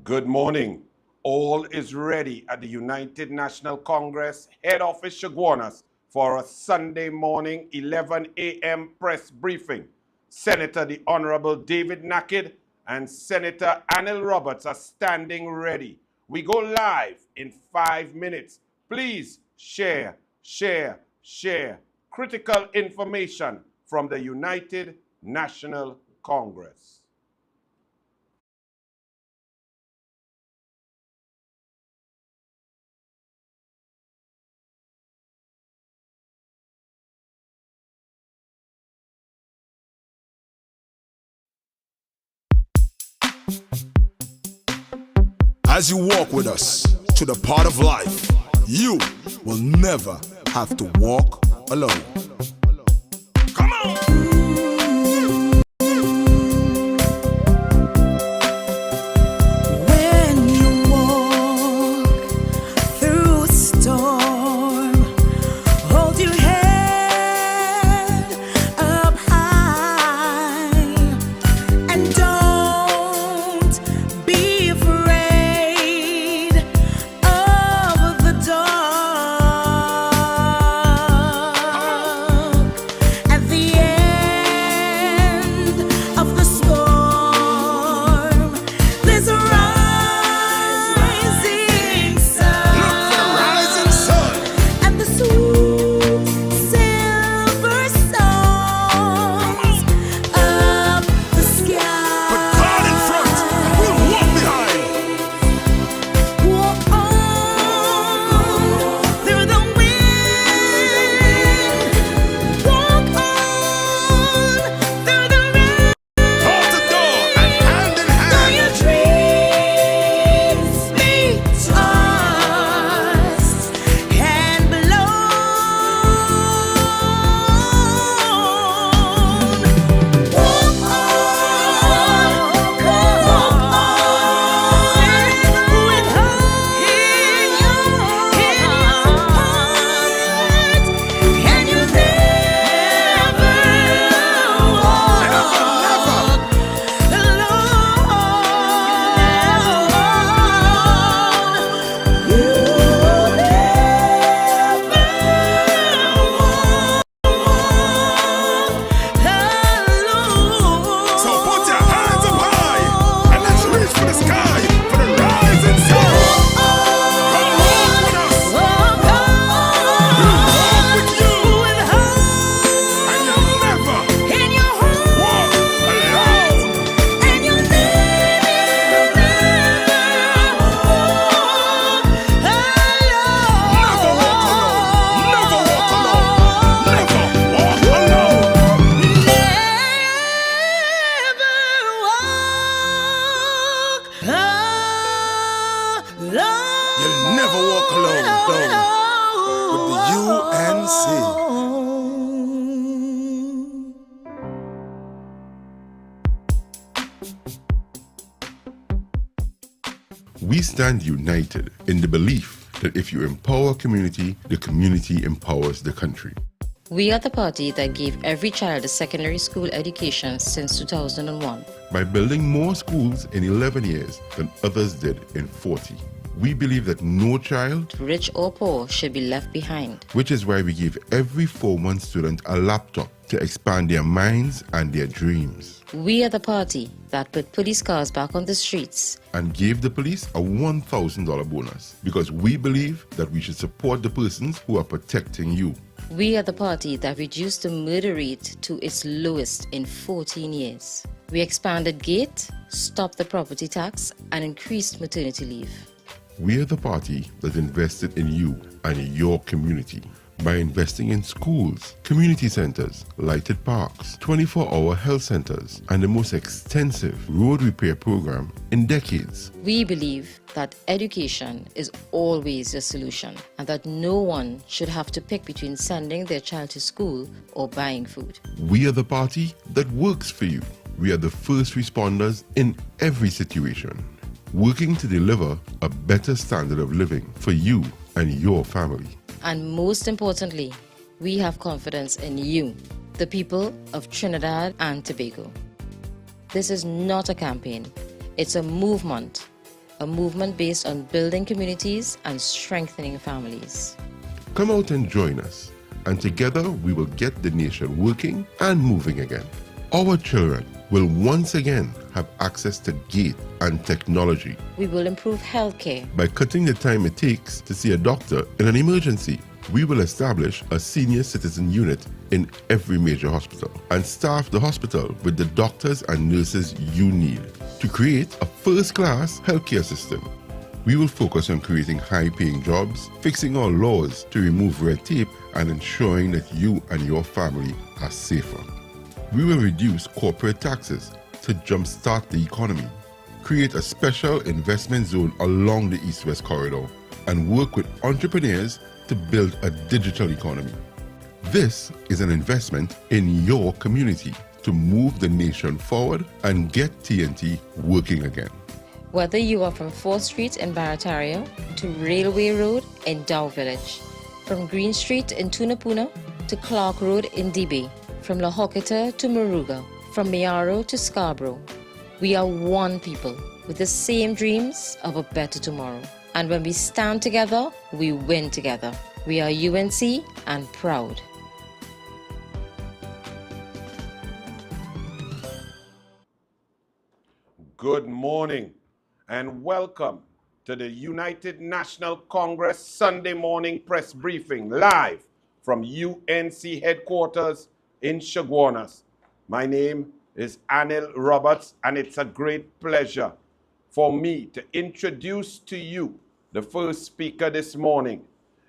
Good morning. All is ready at the United National Congress head office Chaguanas for a Sunday morning 11 a.m. press briefing. Senator the Honorable David Nakhid and Senator Anil Roberts are standing ready. We go live in 5 minutes. Please share critical information from the United National Congress. As you walk with us to the part of life, you will never have to walk alone. Come on! When you walk through a storm, hold your head up high and don't be afraid of the dark. At the end of the storm, there's a rising sun. Look for the rising sun. And the sweet silver songs of the sky. Put God in front, and we'll walk behind. Walk on through the wind. Walk on through the rain. Door to door and hand in Though hand. your dreams be tossed and blown, walk on, walk on with hope in your heart, and you'll never walk alone. So put your hands up high and let's reach for the sky for the rising sun. Come walk with us. We'll walk with you, and you'll never walk alone. Never walk alone. Never walk alone. Never walk alone. You'll never walk alone, with the UNC. We stand united in the belief that if you empower community, the community empowers the country. We are the party that gave every child a secondary school education since 2001. By building more schools in 11 years than others did in 40. We believe that no child, Rich or poor, should be left behind. which is why we give every 4-month student a laptop to expand their minds and their dreams, We are the party that put police cars back on the streets. and gave the police a $1,000 bonus because we believe that we should support the persons who are protecting you. We are the party that reduced the murder rate to its lowest in 14 years. We expanded GATE, stopped the property tax, and increased maternity leave. We are the party that invested in you and your community by investing in schools, community centers, lighted parks, 24-hour health centers, and the most extensive road repair program in decades. We believe that education is always a solution and that no one should have to pick between sending their child to school or buying food. We are the party that works for you. We are the first responders in every situation, working to deliver a better standard of living for you and your family. And most importantly, we have confidence in you, the people of Trinidad and Tobago. This is not a campaign, it's a movement. a movement based on building communities and strengthening families. Come out and join us, and together we will get the nation working and moving again. Our children will once again have access to gate and technology We will improve healthcare. by cutting the time it takes to see a doctor in an emergency. We will establish a senior citizen unit in every major hospital and staff the hospital with the doctors and nurses you need to create a first-class healthcare system. We will focus on creating high-paying jobs, fixing our laws to remove red tape, and ensuring that you and your family are safer. We will reduce corporate taxes to jumpstart the economy, create a special investment zone along the East-West corridor, and work with entrepreneurs to build a digital economy. This is an investment in your community to move the nation forward and get TNT working again. Whether you are from 4th Street in Barataria to Railway Road in Dow Village, from Green Street in Tunapuna to Clark Road in Dibay, from La Hoqueta to Maruga, from Miaro to Scarborough, we are one people with the same dreams of a better tomorrow. And when we stand together, we win together. We are UNC and proud. Good morning and welcome to the United National Congress Sunday morning press briefing live from UNC headquarters in Chaguanas. My name is Anil Roberts, and it's a great pleasure for me to introduce to you the first speaker this morning.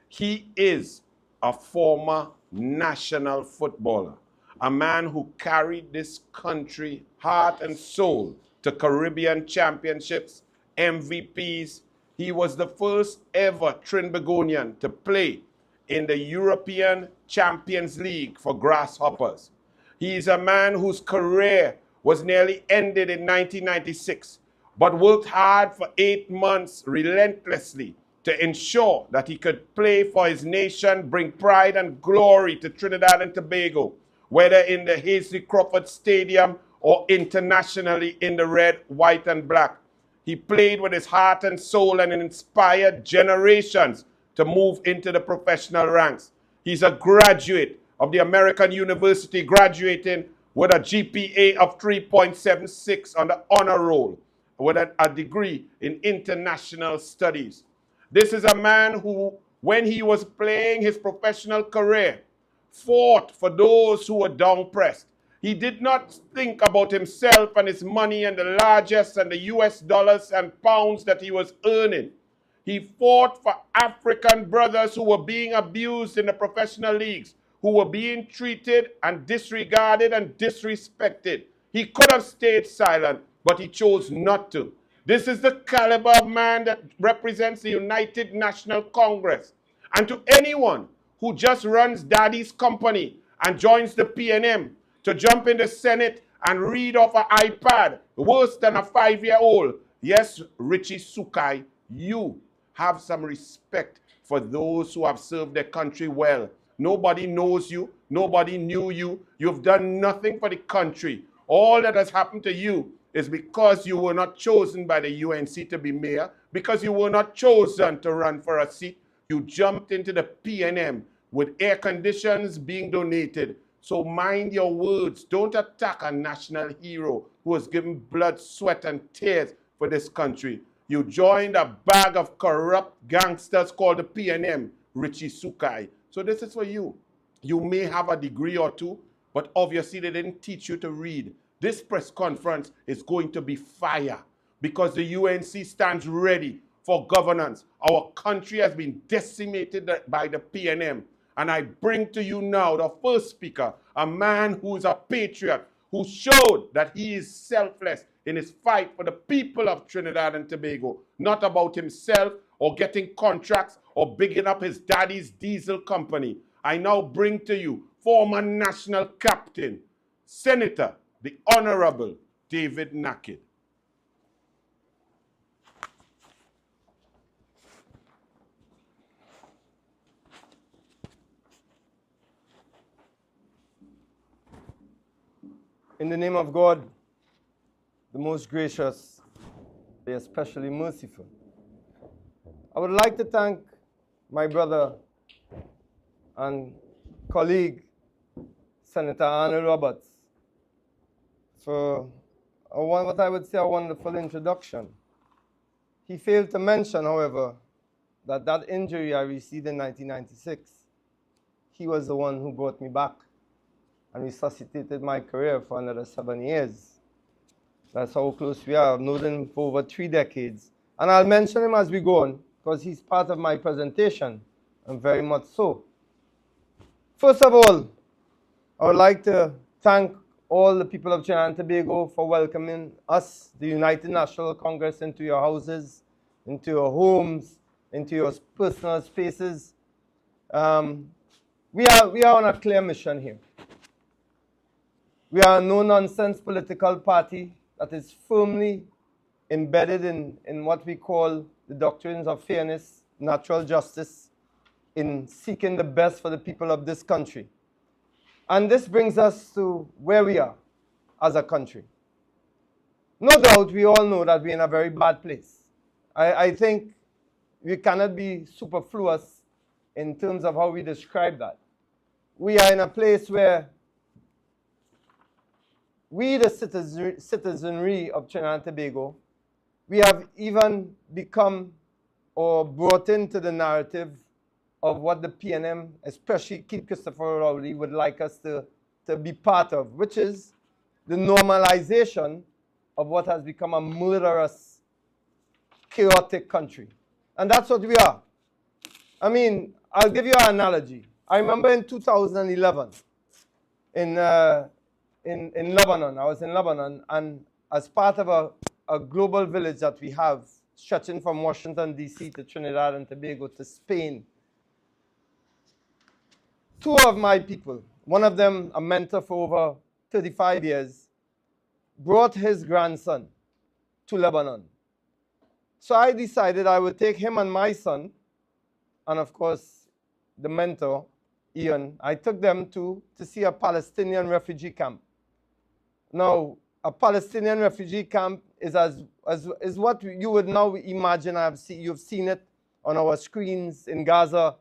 He is a former national footballer, a man who carried this country heart and soul to Caribbean championships, MVPs. He was the first ever Trinbagonian to play in the European Champions League for Grasshoppers. He is a man whose career was nearly ended in 1996, but worked hard for 8 months relentlessly to ensure that he could play for his nation, bring pride and glory to Trinidad and Tobago, whether in the Hasely Crawford Stadium or internationally in the red, white, and black. He played with his heart and soul and inspired generations to move into the professional ranks. He's a graduate of the American University, graduating with a GPA of 3.76 on the honor roll, with a degree in international studies. This is a man who, when he was playing his professional career, fought for those who were down-pressed. He did not think about himself and his money and the largesse and the US dollars and pounds that he was earning. He fought for African brothers who were being abused in the professional leagues, who were being treated and disregarded and disrespected. He could have stayed silent, but he chose not to. This is the caliber of man that represents the United National Congress. And to anyone who just runs daddy's company and joins the PNM to jump in the Senate and read off an iPad worse than a 5-year-old, yes, Richie Sukai, you have some respect for those who have served their country well. Nobody knows you. Nobody knew you. You've done nothing for the country. All that has happened to you is because you were not chosen by the UNC to be mayor, because you were not chosen to run for a seat. You jumped into the PNM with air conditions being donated. So mind your words. Don't attack a national hero who has given blood, sweat, and tears for this country. You joined a bag of corrupt gangsters called the PNM, Richie Sukai. So this is for you. You may have a degree or two, but obviously they didn't teach you to read. This press conference is going to be fire because the UNC stands ready for governance. Our country has been decimated by the PNM. And I bring to you now the first speaker, a man who is a patriot, who showed that he is selfless in his fight for the people of Trinidad and Tobago, not about himself or getting contracts or bigging up his daddy's diesel company. I now bring to you former national captain, Senator, the Honorable David Nakhid. In the name of God, the most gracious, Be especially merciful. I would like to thank my brother and colleague, Senator Anil Roberts, for what I would say a wonderful introduction. He failed to mention, however, that injury I received in 1996, he was the one who brought me back and resuscitated my career for another 7 years. That's how close we are. I've known him for over 3 decades. And I'll mention him as we go on, because he's part of my presentation, and very much so. First of all, I would like to thank all the people of Trinidad and Tobago for welcoming us, the United National Congress, into your houses, into your homes, into your personal spaces. We are on a clear mission here. We are a no-nonsense political party that is firmly embedded in what we call the doctrines of fairness, natural justice, in seeking the best for the people of this country. And this brings us to where we are as a country. No doubt we all know that we're in a very bad place. I think we cannot be superfluous in terms of how we describe that. We are in a place where we, the citizenry of Trinidad and Tobago, we have even become or brought into the narrative of what the PNM, especially Keith Christopher Rowley, would like us to be part of, which is the normalization of what has become a murderous, chaotic country. And that's what we are. I mean, I'll give you an analogy. I remember in 2011, in Lebanon, I was in Lebanon, and as part of a global village that we have, stretching from Washington, D.C. to Trinidad and Tobago to Spain, 2 of my people, one of them a mentor for over 35 years, brought his grandson to Lebanon. So I decided I would take him and my son, and of course the mentor, Ian, I took them to see a Palestinian refugee camp. Now, a Palestinian refugee camp is what you would now imagine. You've seen it on our screens in Gaza.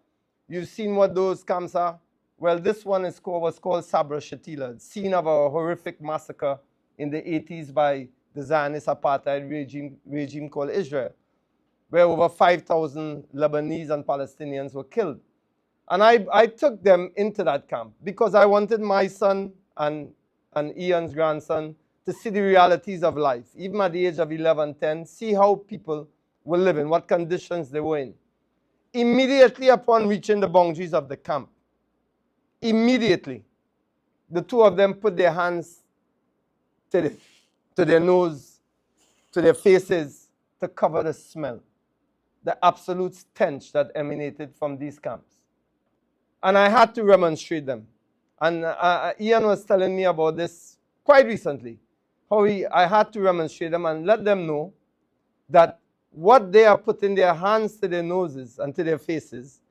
You've seen what those camps are. Well, this one was called Sabra Shatila, scene of a horrific massacre in the 80s by the Zionist apartheid regime called Israel, where over 5,000 Lebanese and Palestinians were killed. And I took them into that camp because I wanted my son and Ian's grandson to see the realities of life, even at the age of 11, 10, see how people were living, what conditions they were in. Immediately upon reaching the boundaries of the camp, immediately, the 2 of them put their hands to their nose, to their faces, to cover the smell, the absolute stench that emanated from these camps. And I had to remonstrate them. And Ian was telling me about this quite recently, how I had to remonstrate them and let them know that what they are putting their hands to their noses and to their faces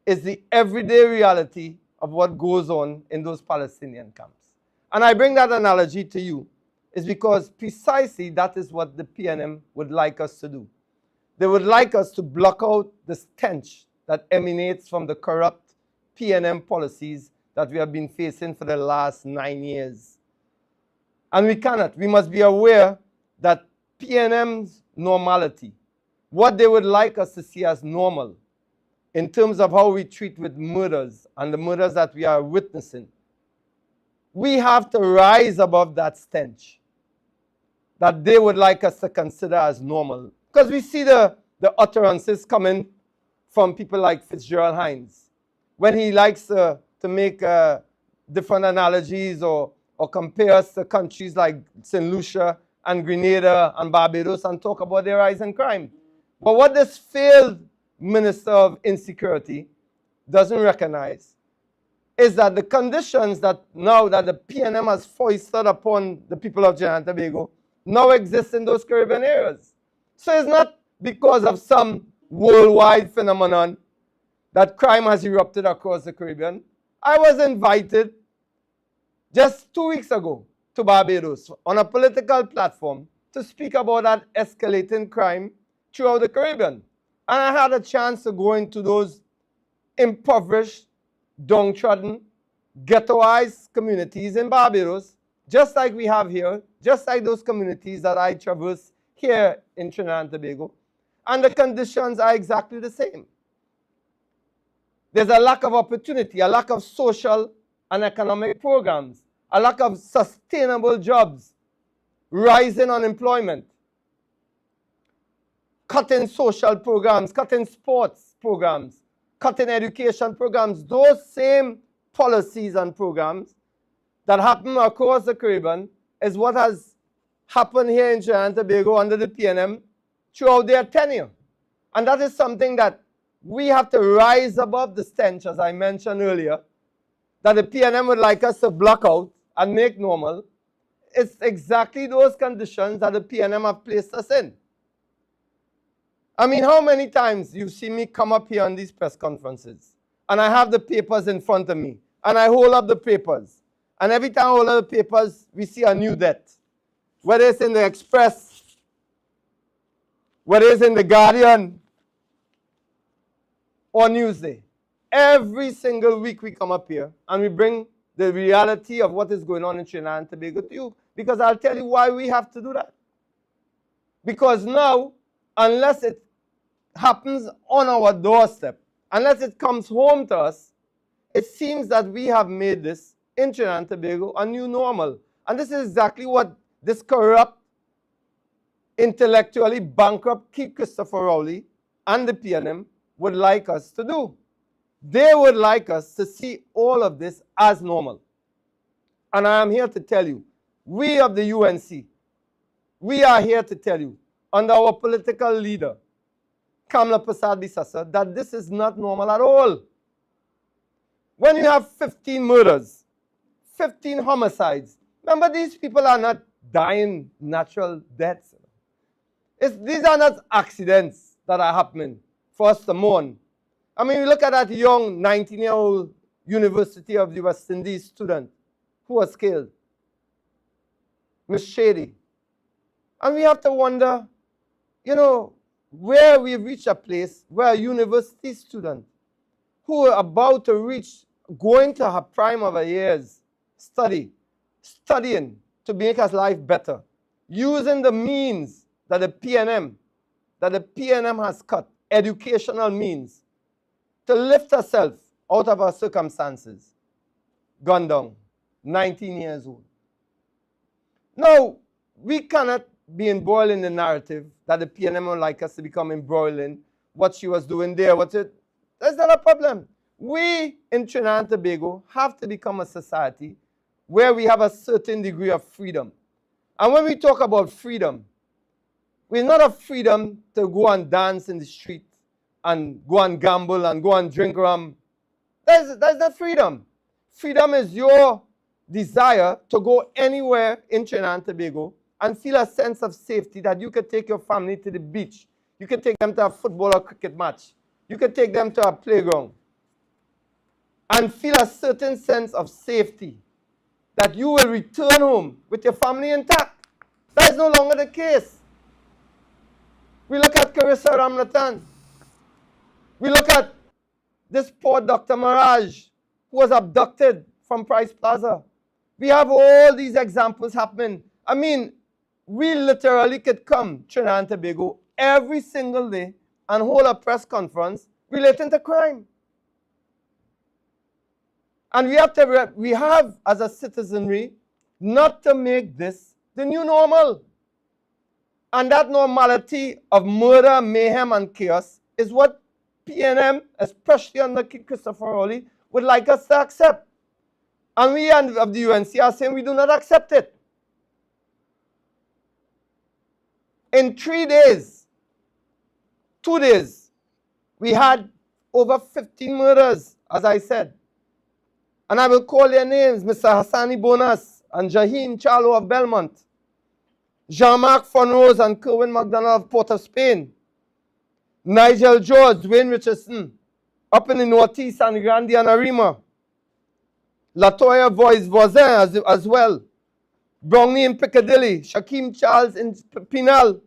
is the everyday reality of what goes on in those Palestinian camps. And I bring that analogy to you is because precisely that is what the PNM would like us to do. They would like us to block out the stench that emanates from the corrupt PNM policies that we have been facing for the last 9 years. And we cannot. We must be aware that PNM's normality, what they would like us to see as normal, in terms of how we treat with murders and the murders that we are witnessing, we have to rise above that stench that they would like us to consider as normal. Because we see the utterances coming from people like Fitzgerald Hines, when he likes to make different analogies or compare us to countries like St. Lucia and Grenada and Barbados and talk about their rise in crime. But what this failed Minister of Insecurity doesn't recognize is that the conditions that now that the PNM has foisted upon the people of Trinidad and Tobago now exist in those Caribbean areas. So it's not because of some worldwide phenomenon that crime has erupted across the Caribbean. I was invited just 2 weeks ago to Barbados on a political platform to speak about that escalating crime throughout the Caribbean. And I had a chance to go into those impoverished, downtrodden, ghettoized communities in Barbados, just like we have here, just like those communities that I traverse here in Trinidad and Tobago. And the conditions are exactly the same. There's a lack of opportunity, a lack of social and economic programs, a lack of sustainable jobs, rising unemployment, cutting social programs, cutting sports programs, cutting education programs. Those same policies and programs that happen across the Caribbean is what has happened here in Trinidad and Tobago under the PNM throughout their tenure. And that is something that we have to rise above the stench, as I mentioned earlier, that the PNM would like us to block out and make normal. It's exactly those conditions that the PNM have placed us in. I mean, how many times you've seen me come up here on these press conferences, and I have the papers in front of me, and I hold up the papers, and every time I hold up the papers, we see a new death. Whether it's in the Express, whether it's in the Guardian, or Newsday. Every single week we come up here and we bring the reality of what is going on in Trinidad and Tobago to you. Because I'll tell you why we have to do that. Because now, unless it happens on our doorstep, unless it comes home to us, it seems that we have made this in Trinidad and Tobago a new normal. And this is exactly what this corrupt, intellectually bankrupt Keith Christopher Rowley and the PNM would like us to do. They would like us to see all of this as normal. And I am here to tell you, we of the UNC, we are here to tell you, under our political leader, Kamla Persad-Bissessar, that this is not normal at all. When you have 15 murders, 15 homicides, remember these people are not dying natural deaths. These are not accidents that are happening for us to mourn. I mean, we look at that young 19-year-old University of the West Indies student who was killed, Miss Shady. And we have to wonder, you know, where we've reached a place where a university student who are about to reach, going to her prime of her years, studying to make her life better, using the means that the PNM has cut, educational means, to lift herself out of her circumstances, gone down, 19 years old. Now, we cannot be embroiled in the narrative that the PNM would like us to become embroiled in what she was doing there. That's not a problem. We in Trinidad and Tobago have to become a society where we have a certain degree of freedom. And when we talk about freedom, we're not a freedom to go and dance in the street and go and gamble and go and drink rum. That's not freedom. Freedom is your desire to go anywhere in Trinidad and Tobago and feel a sense of safety that you could take your family to the beach. You could take them to a football or cricket match. You could take them to a playground and feel a certain sense of safety that you will return home with your family intact. That is no longer the case. We look at Carissa Ramnathan. We look at this poor Dr. Maraj, who was abducted from Price Plaza. We have all these examples happening. I mean, we literally could come Trinidad and Tobago every single day and hold a press conference relating to crime. And we have as a citizenry not to make this the new normal. And that normality of murder, mayhem, and chaos is what PNM, especially under Christopher Rowley, would like us to accept. And we of the UNC are saying we do not accept it. In 3 days, 2 days, we had over 15 murders, as I said. And I will call their names, Mr. Hassani Bonas and Jaheen Charlo of Belmont, Jean-Marc Fonrose and Kerwin McDonald of Port of Spain, Nigel George, Dwayne Richardson, up in the Northeast, and Randy and Arima, Latoya Voisin as well, Brownie in Piccadilly, Shaquem Charles in Pinal,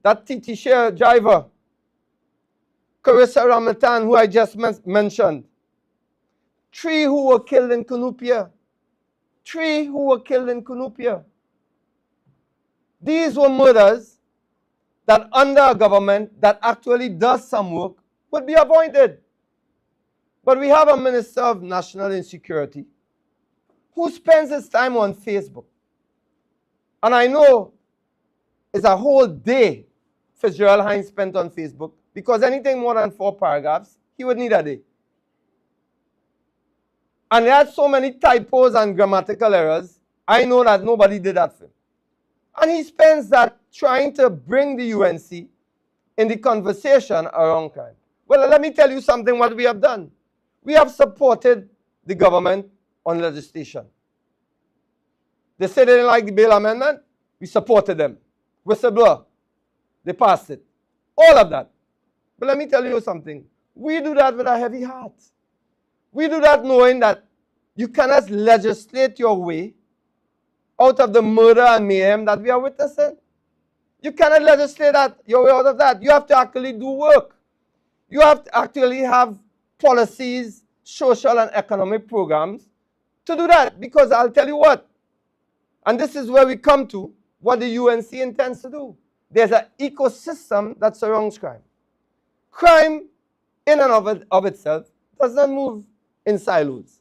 that TT share driver, Carissa Ramatan, who I just mentioned. 3 who were killed in Cunupia. 3 who were killed in Cunupia. These were murders that under a government that actually does some work would be avoided. But we have a Minister of National Insecurity who spends his time on Facebook. And I know it's a whole day Fitzgerald Hines spent on Facebook, because anything more than 4 paragraphs, he would need a day. And he had so many typos and grammatical errors, I know that nobody did that for him. And he spends that trying to bring the UNC in the conversation around crime. Well, let me tell you something what we have done. We have supported the government on legislation. They said they didn't like the bail amendment, we supported them. Whistleblower, they passed it. All of that. But let me tell you something. We do that with a heavy heart. We do that knowing that you cannot legislate your way out of the murder and mayhem that we are witnessing. You cannot legislate that your way out of that. You have to actually do work. You have to actually have policies, social and economic programs to do that. Because I'll tell you what, and this is where we come to what the UNC intends to do. There's an ecosystem that surrounds crime. Crime, in and of itself, does not move in silos.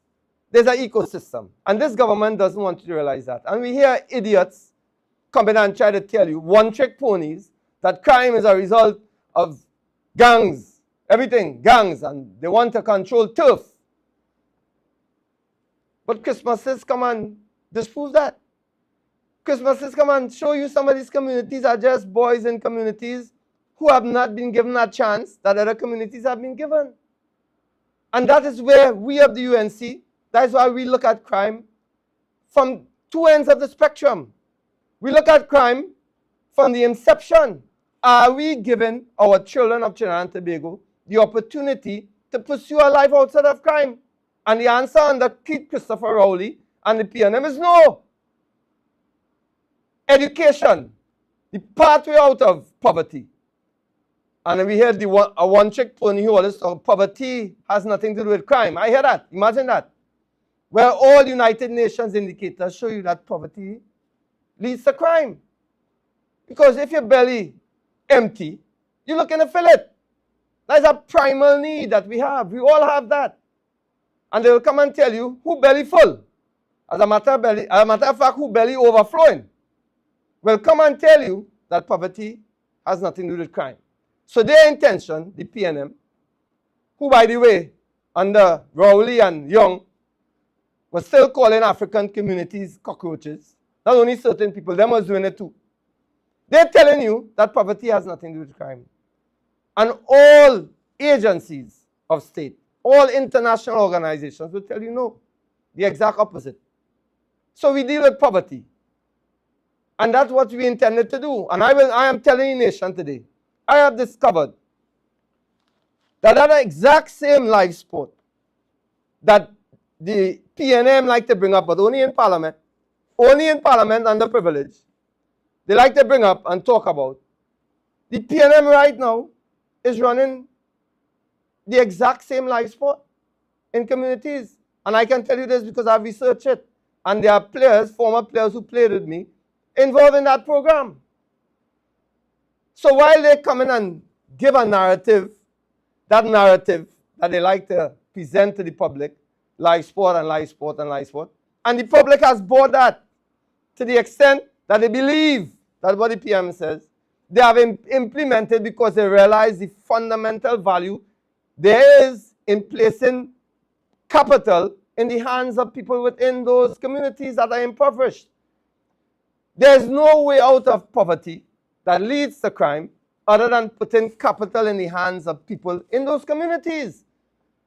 There's an ecosystem. And this government doesn't want you to realize that. And we hear idiots come in and try to tell you, one-trick ponies, that crime is a result of gangs. Everything, gangs. And they want to control turf. But Christmases come and disprove that. Christmases come and show you some of these communities are just boys in communities who have not been given a chance that other communities have been given. And that is where we of the UNC, that is why we look at crime from 2 ends of the spectrum. We look at crime from the inception. Are we giving our children of Trinidad and Tobago the opportunity to pursue a life outside of crime? And the answer under Keith Christopher Rowley and the PNM is no. Education, the pathway out of poverty. And we hear a one-trick pony who always talk, poverty has nothing to do with crime. I hear that. Imagine that. Where all United Nations indicators show you that poverty leads to crime. Because if your belly empty, you're looking to fill it. That's a primal need that we have. We all have that. And they will come and tell you who belly full. As a matter of fact, who belly overflowing. Will come and tell you that poverty has nothing to do with crime. So their intention, the PNM, who by the way, under Rowley and Young, was still calling African communities cockroaches. Not only certain people, them was doing it too. They're telling you that poverty has nothing to do with crime. And all agencies of state, all international organizations will tell you no, the exact opposite. So we deal with poverty. And that's what we intended to do. And I am telling the nation today, I have discovered that exact same live sport that the PNM like to bring up, but only in Parliament underprivileged, they like to bring up and talk about. The PNM right now is running the exact same live sport in communities. And I can tell you this because I've researched it. And there are players, former players who played with me, involved in that program. So while they come in and give a narrative, that narrative that they like to present to the public, live sport and live sport and live sport, and the public has bought that to the extent that they believe that what the PM says, they have implemented because they realize the fundamental value there is in placing capital in the hands of people within those communities that are impoverished. There's no way out of poverty that leads to crime other than putting capital in the hands of people in those communities.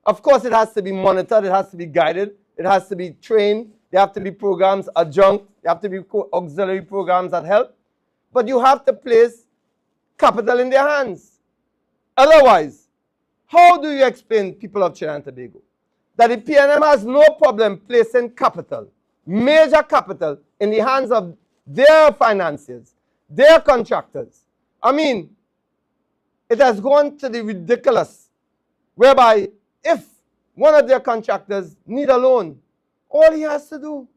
Of course, it has to be monitored, it has to be guided, it has to be trained, there have to be programs adjunct, there have to be auxiliary programs that help. But you have to place capital in their hands. Otherwise, how do you explain, people of Trinidad and Tobago, that the PNM has no problem placing capital major capital in the hands of their financiers, their contractors. I mean, it has gone to the ridiculous, whereby if one of their contractors need a loan, all he has to do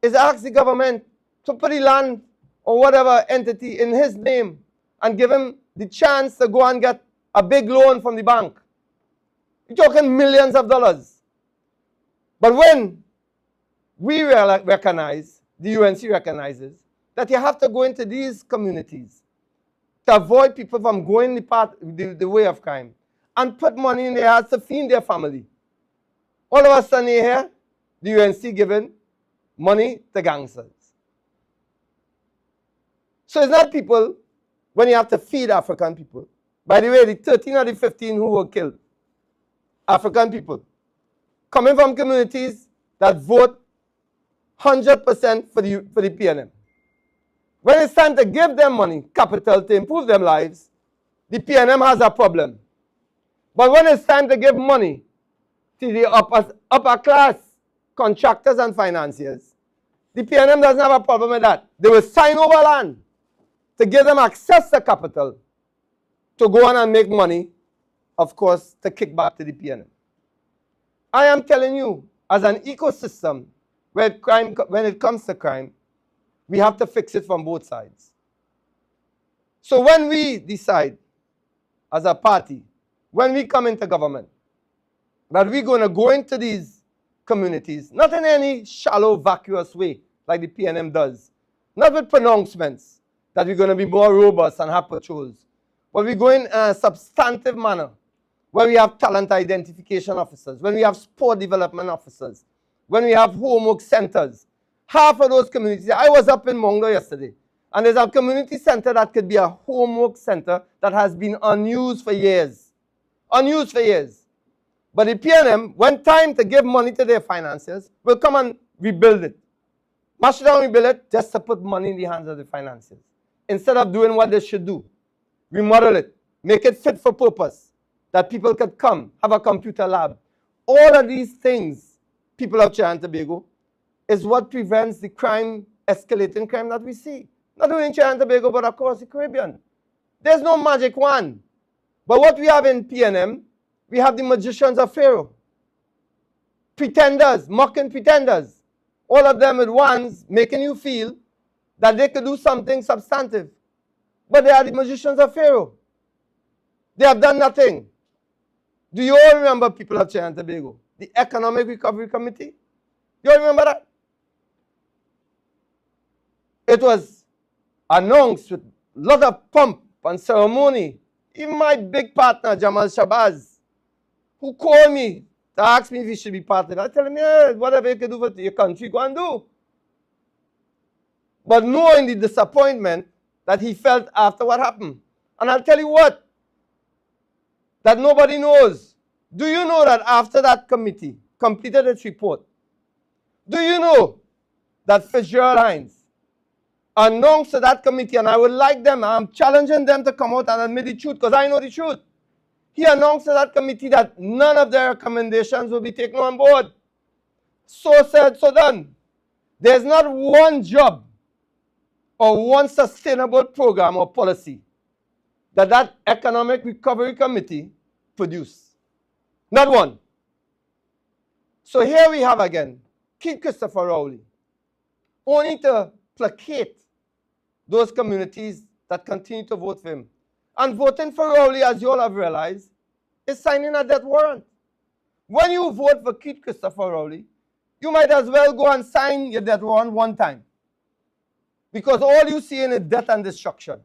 is ask the government to put the land or whatever entity in his name and give him the chance to go and get a big loan from the bank. You're talking millions of dollars. But when we recognize, the UNC recognizes, that you have to go into these communities to avoid people from going the way of crime and put money in their hands to feed their family. All of a sudden you hear the UNC giving money to gangsters. So it's not people, when you have to feed African people. By the way, the 13 or the 15 who were killed, African people, coming from communities that vote 100% for the PNM. When it's time to give them money, capital, to improve their lives, the PNM has a problem. But when it's time to give money to the upper class contractors and financiers, the PNM doesn't have a problem with that. They will sign over land to give them access to capital to go on and make money, of course, to kick back to the PNM. I am telling you, as an ecosystem, when it comes to crime, we have to fix it from both sides. So when we decide, as a party, when we come into government, that we're going to go into these communities, not in any shallow, vacuous way, like the PNM does, not with pronouncements that we're going to be more robust and have patrols, but we go in a substantive manner, where we have talent identification officers, when we have sport development officers, when we have homework centers. Half of those communities, I was up in Mongo yesterday, and there's a community center that could be a homework center that has been unused for years. Unused for years. But the PNM, when time to give money to their financiers, will come and rebuild it. Mash down, rebuild it, just to put money in the hands of the financiers. Instead of doing what they should do. Remodel it. Make it fit for purpose. That people could come, have a computer lab. All of these things, people of Trinidad and Tobago, is what prevents the crime, escalating crime that we see. Not only in Trinidad and Tobago, but across the Caribbean. There's no magic wand. But what we have in PNM, we have the magicians of Pharaoh. Pretenders, mocking pretenders. All of them at once making you feel that they could do something substantive. But they are the magicians of Pharaoh. They have done nothing. Do you all remember, people of Trinidad and Tobago, the Economic Recovery Committee? You all remember that? It was announced with a lot of pomp and ceremony. Even my big partner, Jamal Shabazz, who called me to ask me if he should be part of it. I tell him, yeah, whatever you can do for your country, go and do. But knowing the disappointment that he felt after what happened. And I'll tell you what, that nobody knows. Do you know that after that committee completed its report, do you know that Fitzgerald Hines announced to that committee, and I would like them, I'm challenging them to come out and admit the truth, because I know the truth. He announced to that committee that none of their recommendations will be taken on board. So said, so done. There's not one job or one sustainable program or policy that Economic Recovery Committee produced. Not one. So here we have again, Keith Christopher Rowley, only to placate those communities that continue to vote for him. And voting for Rowley, as you all have realized, is signing a death warrant. When you vote for Keith Christopher Rowley, you might as well go and sign your death warrant one time. Because all you see in is death and destruction.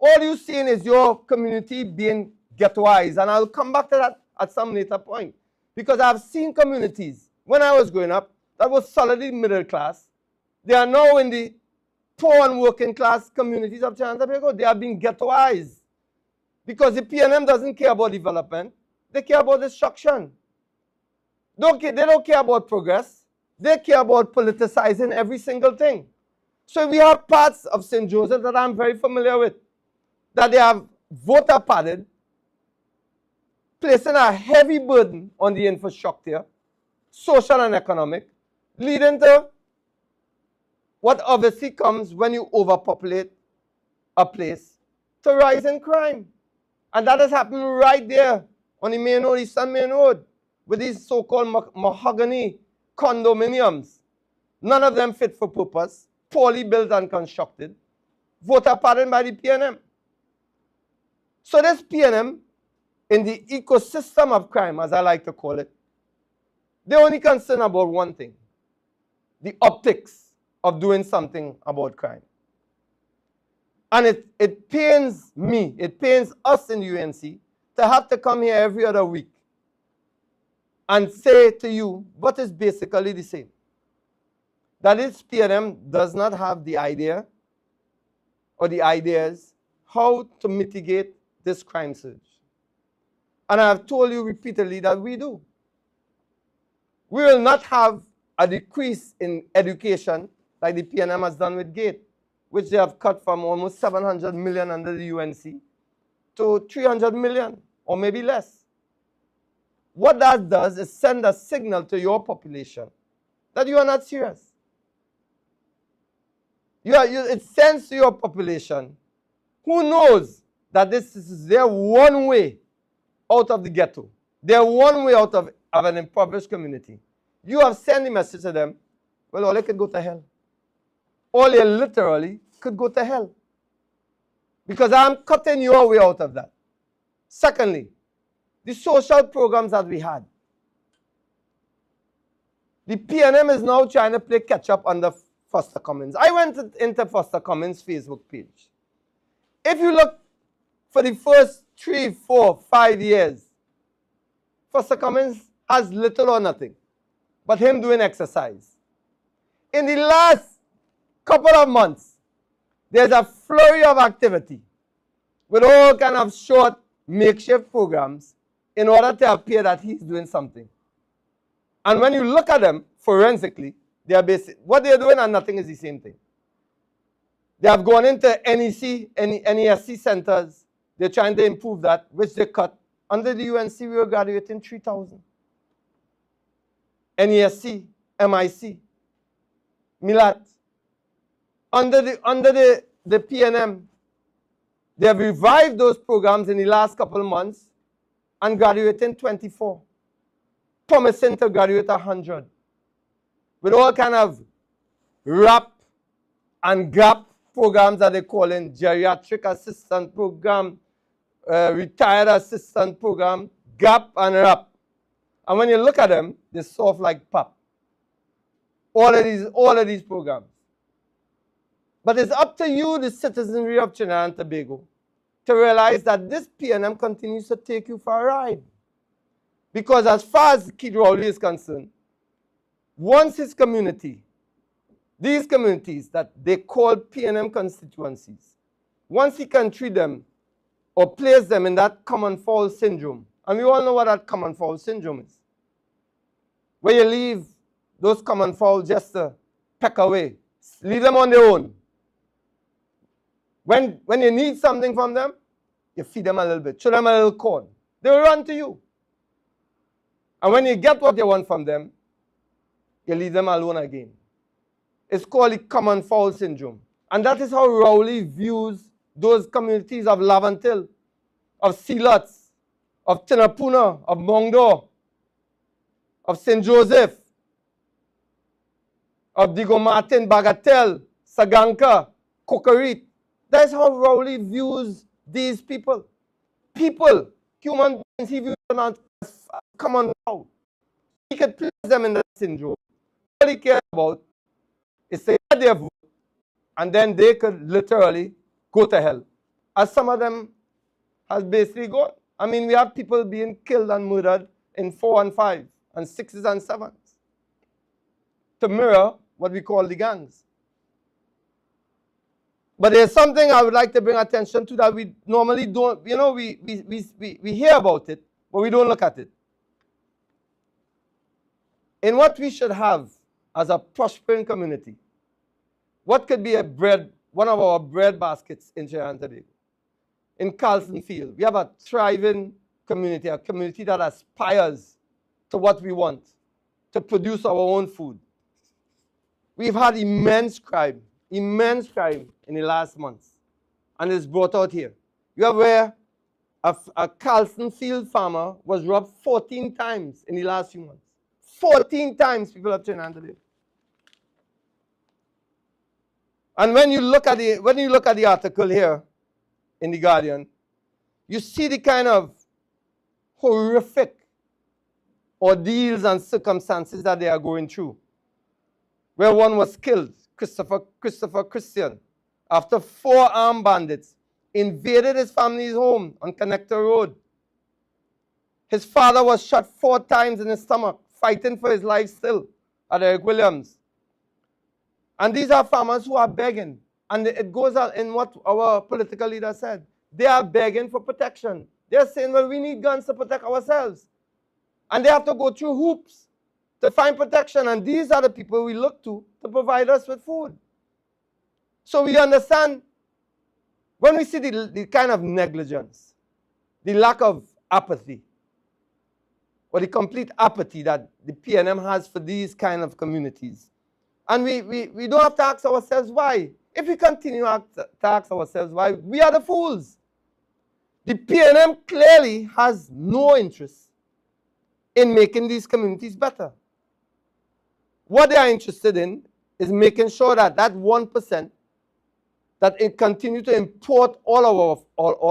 All you see in is your community being ghettoized. And I'll come back to that at some later point. Because I've seen communities, when I was growing up, that was solidly middle class. They are now in the poor and working class communities of Trinidad and Tobago. They are being ghettoized. Because the PNM doesn't care about development. They care about destruction. They don't care about progress. They care about politicizing every single thing. So we have parts of St. Joseph that I'm very familiar with, that they have voter padded, placing a heavy burden on the infrastructure, social and economic, leading to what obviously comes when you overpopulate a place, to rise in crime. And that has happened right there on the main road, Eastern Main Road, with these so-called mahogany condominiums. None of them fit for purpose, poorly built and constructed, voter pattern by the PNM. So this PNM, in the ecosystem of crime, as I like to call it, they're only concerned about one thing: the optics of doing something about crime. And it pains me, it pains us in the UNC to have to come here every other week and say to you what is basically the same. That this PNM does not have the idea or the ideas how to mitigate this crime surge. And I have told you repeatedly that we do. We will not have a decrease in education like the PNM has done with GATE, which they have cut from almost 700 million under the UNC to 300 million or maybe less. What that does is send a signal to your population that you are not serious. It sends to your population who knows that this is their one way out of the ghetto, their one way out of an impoverished community. You have sent the message to them, well, all they could go to hell. All they literally could go to hell. Because I'm cutting your way out of that. Secondly, the social programs that we had. The PNM is now trying to play catch up under Foster Cummins. I went into Foster Cummins' Facebook page. If you look for the first 3, 4, 5 years, Foster Cummins has little or nothing but him doing exercise. In the last couple of months, there's a flurry of activity with all kind of short makeshift programs in order to appear that he's doing something. And when you look at them forensically, they are what they're doing and nothing is the same thing. They have gone into NESC centers. They're trying to improve that, which they cut. Under the UNC, we were graduating 3,000. NESC, MIC, Milat. Under the PNM, they have revived those programs in the last couple of months and graduating 24, promising to graduate 100, with all kind of RAP and GAP programs that they call in geriatric assistant program, retired assistant program, GAP and RAP. And when you look at them, they're soft like pop. All of these programs. But it's up to you, the citizenry of Trinidad and Tobago, to realize that this PNM continues to take you for a ride. Because as far as Kid Rowley is concerned, once his community, these communities that they call PNM constituencies, once he can treat them or place them in that common foul syndrome, and we all know what that common foul syndrome is, where you leave those common fowl just to peck away, leave them on their own. When you need something from them, you feed them a little bit, show them a little corn. They will run to you. And when you get what you want from them, you leave them alone again. It's called the common fowl syndrome. And that is how Rowley views those communities of Lavantil, of Sealots, of Tinapuna, of Mongdo, of St. Joseph, of Digo Martin, Bagatelle, Saganka, Kokorit. That's how Rowley views these people. People, human beings, he views them as common fowl. He could place them in that syndrome. All he cares about is to get their vote, and then they could literally go to hell. As some of them has basically gone. I mean, we have people being killed and murdered in 4 and 5 and 6s and 7s to mirror what we call the gangs. But there's something I would like to bring attention to that we normally don't, we hear about it, but we don't look at it. In what we should have as a prospering community, what could be one of our bread baskets in Trinidad and Tobago? In Carlson Field, we have a thriving community, a community that aspires to what we want, to produce our own food. We've had immense crime in the last months. And it's brought out here. You are aware a Carlson Field farmer was robbed 14 times in the last few months. 14 times, people of Trinidad today. And when you look at the article here in The Guardian, you see the kind of horrific ordeals and circumstances that they are going through. Where one was killed, Christopher Christian, after 4 armed bandits invaded his family's home on Connector Road. His father was shot 4 times in his stomach, fighting for his life still at Eric Williams. And these are farmers who are begging. And it goes out in what our political leader said. They are begging for protection. They're saying, well, we need guns to protect ourselves. And they have to go through hoops to find protection. And these are the people we look to provide us with food. So we understand when we see the kind of negligence, the lack of apathy, or the complete apathy that the PNM has for these kind of communities. And we don't have to ask ourselves why. If we continue to ask ourselves why, we are the fools. The PNM clearly has no interest in making these communities better. What they are interested in is making sure that 1% that it continue to import all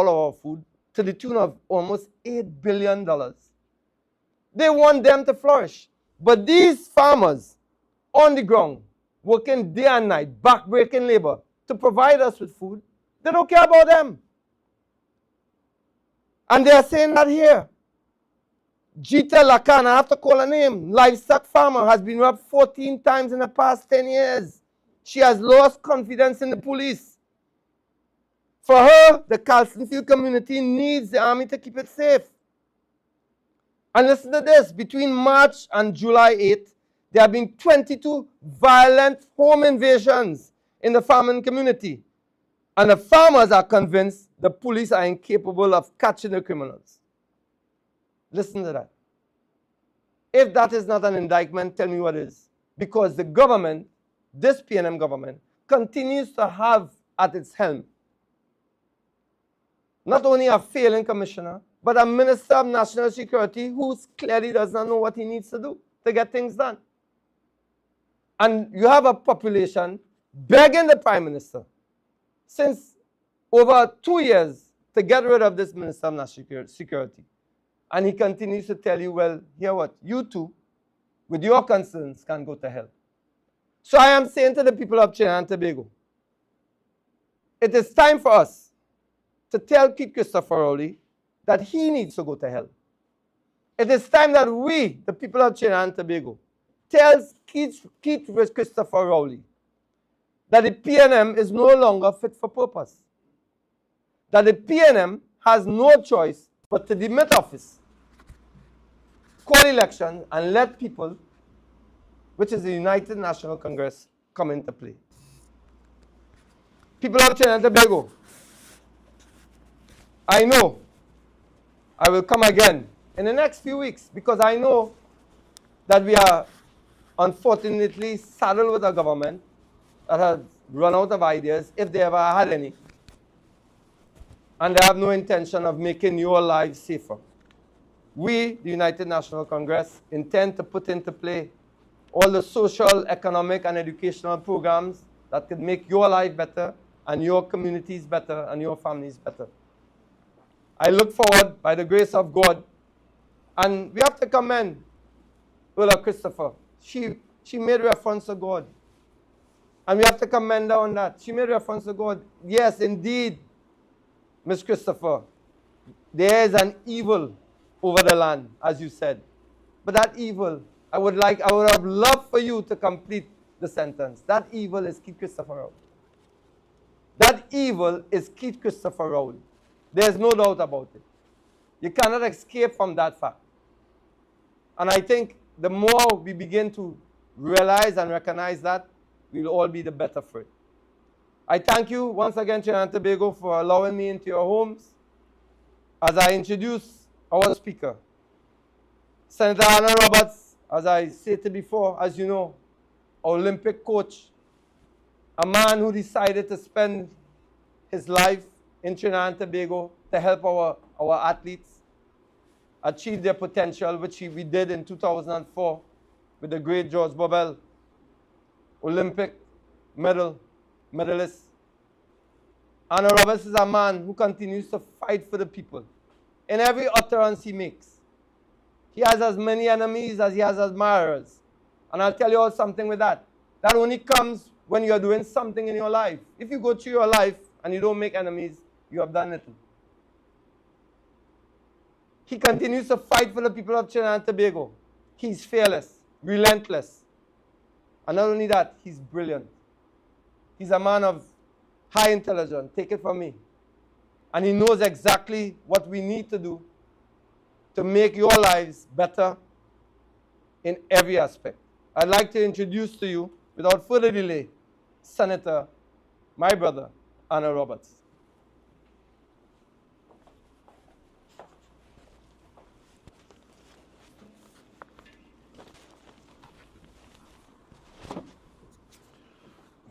our food to the tune of almost $8 billion. They want them to flourish. But these farmers on the ground, working day and night, back-breaking labor to provide us with food, they don't care about them. And they are saying that here. Jita Lakan, I have to call her name, livestock farmer, has been robbed 14 times in the past 10 years. She has lost confidence in the police. For her, the Carlsonfield community needs the army to keep it safe. And listen to this, between March and July 8th, there have been 22 violent home invasions in the farming community. And the farmers are convinced the police are incapable of catching the criminals. Listen to that. If that is not an indictment, tell me what is. Because the government, this PNM government, continues to have at its helm not only a failing commissioner, but a minister of national security who clearly does not know what he needs to do to get things done. And you have a population begging the prime minister since over 2 years to get rid of this minister of national security. And he continues to tell you, well, hear what? You two, with your concerns, can go to hell. So I am saying to the people of Trinidad and Tobago, it is time for us to tell Keith Christopher Rowley that he needs to go to hell. It is time that we, the people of Trinidad and Tobago, tell Keith Christopher Rowley that the PNM is no longer fit for purpose. That the PNM has no choice but to demit office, call election, and let people, which is the United National Congress, come into play. People of Trinidad and Tobago, I know I will come again in the next few weeks because I know that we are unfortunately saddled with a government that has run out of ideas, if they ever had any. And they have no intention of making your lives safer. We, the United National Congress, intend to put into play all the social, economic, and educational programs that could make your life better, and your communities better, and your families better. I look forward, by the grace of God, and we have to commend Ulla Christopher. She made reference to God. And we have to commend her on that. She made reference to God. Yes, indeed, Miss Christopher, there is an evil over the land, as you said. But that evil, I would have loved for you to complete the sentence. That evil is Keith Christopher Rowley. That evil is Keith Christopher Rowley. There's no doubt about it. You cannot escape from that fact. And I think the more we begin to realize and recognize that, we'll all be the better for it. I thank you once again, Trinidad and Tobago, for allowing me into your homes. As I introduce our speaker, Senator Anil Roberts, as I stated before, as you know, Olympic coach, a man who decided to spend his life in Trinidad and Tobago to help our athletes achieve their potential, which we did in 2004 with the great George Bobel, Olympic medalist. Anil Roberts is a man who continues to fight for the people in every utterance he makes. He has as many enemies as he has admirers. And I'll tell you all something with that. That only comes when you're doing something in your life. If you go through your life and you don't make enemies, you have done little. He continues to fight for the people of Trinidad and Tobago. He's fearless, relentless. And not only that, he's brilliant. He's a man of high intelligence, take it from me. And he knows exactly what we need to do to make your lives better in every aspect. I'd like to introduce to you, without further delay, Senator, my brother, Anil Roberts.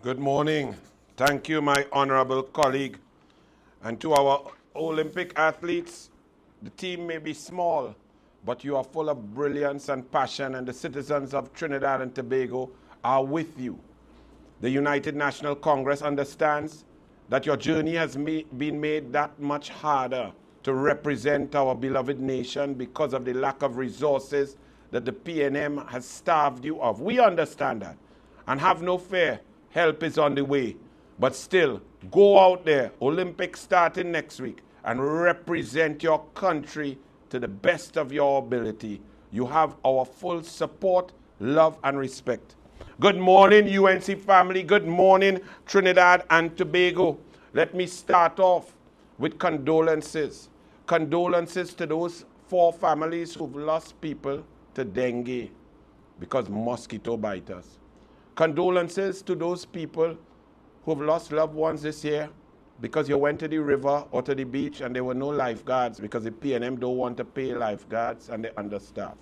Good morning. Thank you, my honorable colleague. And to our Olympic athletes, the team may be small, but you are full of brilliance and passion, and the citizens of Trinidad and Tobago are with you. The United National Congress understands that your journey has been made that much harder to represent our beloved nation because of the lack of resources that the PNM has starved you of. We understand that. And have no fear, help is on the way. But still, go out there, Olympics starting next week, and represent your country to the best of your ability. You have our full support, love, and respect. Good morning, UNC family. Good morning, Trinidad and Tobago. Let me start off with condolences. Condolences to those 4 families who've lost people to dengue because mosquito bite us. Condolences to those people who've lost loved ones this year because you went to the river or to the beach and there were no lifeguards because the PNM don't want to pay lifeguards and they're understaffed.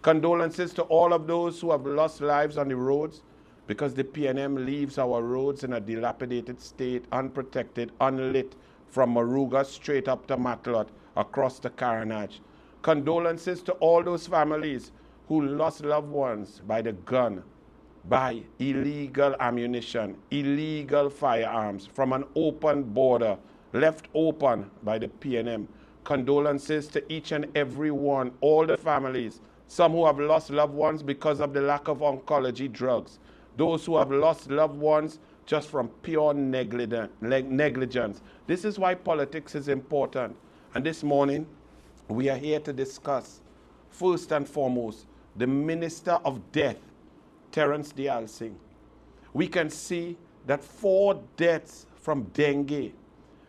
Condolences to all of those who have lost lives on the roads because the PNM leaves our roads in a dilapidated state, unprotected, unlit, from Maruga straight up to Matlot, across the Caranage. Condolences to all those families who lost loved ones by the gun, by illegal ammunition, illegal firearms, from an open border, left open by the PNM. Condolences to each and every one, all the families, some who have lost loved ones because of the lack of oncology drugs, those who have lost loved ones just from pure negligence. This is why politics is important. And this morning, we are here to discuss, first and foremost, the Minister of Death, Terence Dialsing. We can see that 4 deaths from dengue,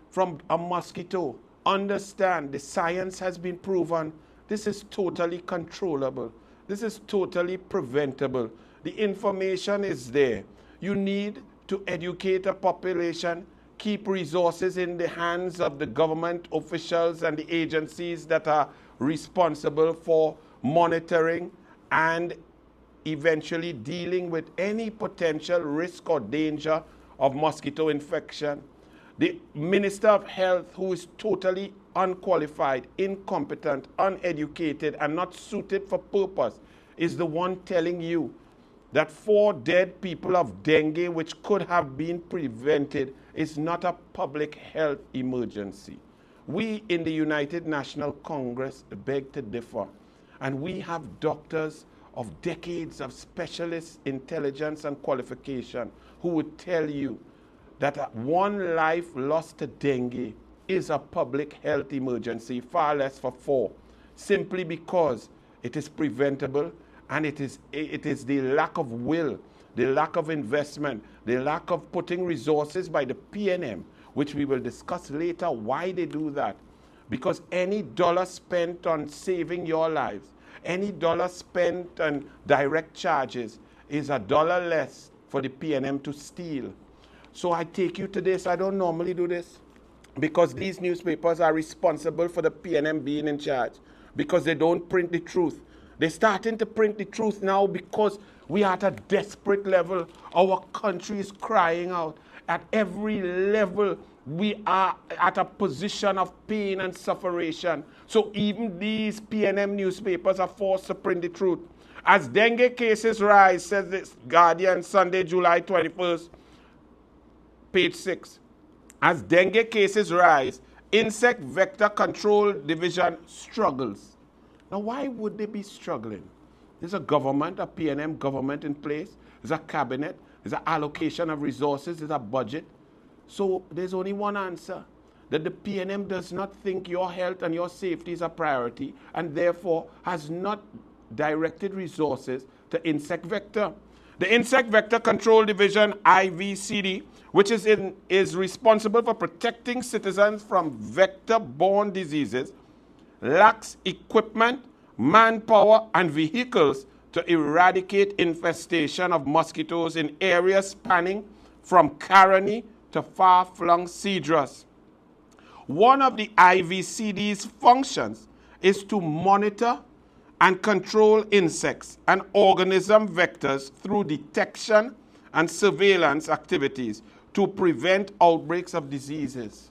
from a mosquito. Understand, the science has been proven. This is totally controllable. This is totally preventable. The information is there. You need to educate a population, keep resources in the hands of the government officials and the agencies that are responsible for monitoring and eventually dealing with any potential risk or danger of mosquito infection. The Minister of Health, who is totally unqualified, incompetent, uneducated, and not suited for purpose, is the one telling you that 4 dead people of dengue, which could have been prevented, is not a public health emergency. We in the United National Congress beg to differ, and we have doctors of decades of specialist intelligence and qualification who would tell you that 1 life lost to dengue is a public health emergency, far less for 4, simply because it is preventable, and it is the lack of will, the lack of investment, the lack of putting resources by the PNM, which we will discuss later why they do that. Because any dollar spent on saving your lives, any dollar spent on direct charges is a dollar less for the PNM to steal. So I take you to this. I don't normally do this because these newspapers are responsible for the PNM being in charge because they don't print the truth. They're starting to print the truth now because We are at a desperate level. Our country is crying out. At every level, we are at a position of pain and suffering. So even these PNM newspapers are forced to print the truth. As dengue cases rise, says the Guardian, Sunday, July 21st, page 6. As dengue cases rise, Insect Vector Control Division struggles. Now, why would they be struggling? There's a government, a PNM government in place. There's a cabinet. There's an allocation of resources. There's a budget. So there's only one answer, that the PNM does not think your health and your safety is a priority and therefore has not directed resources to insect vector. The Insect Vector Control Division, IVCD, which is responsible for protecting citizens from vector-borne diseases, lacks equipment, manpower, and vehicles to eradicate infestation of mosquitoes in areas spanning from Caroni to far-flung Cedros. One of the IVCD's functions is to monitor and control insects and organism vectors through detection and surveillance activities to prevent outbreaks of diseases.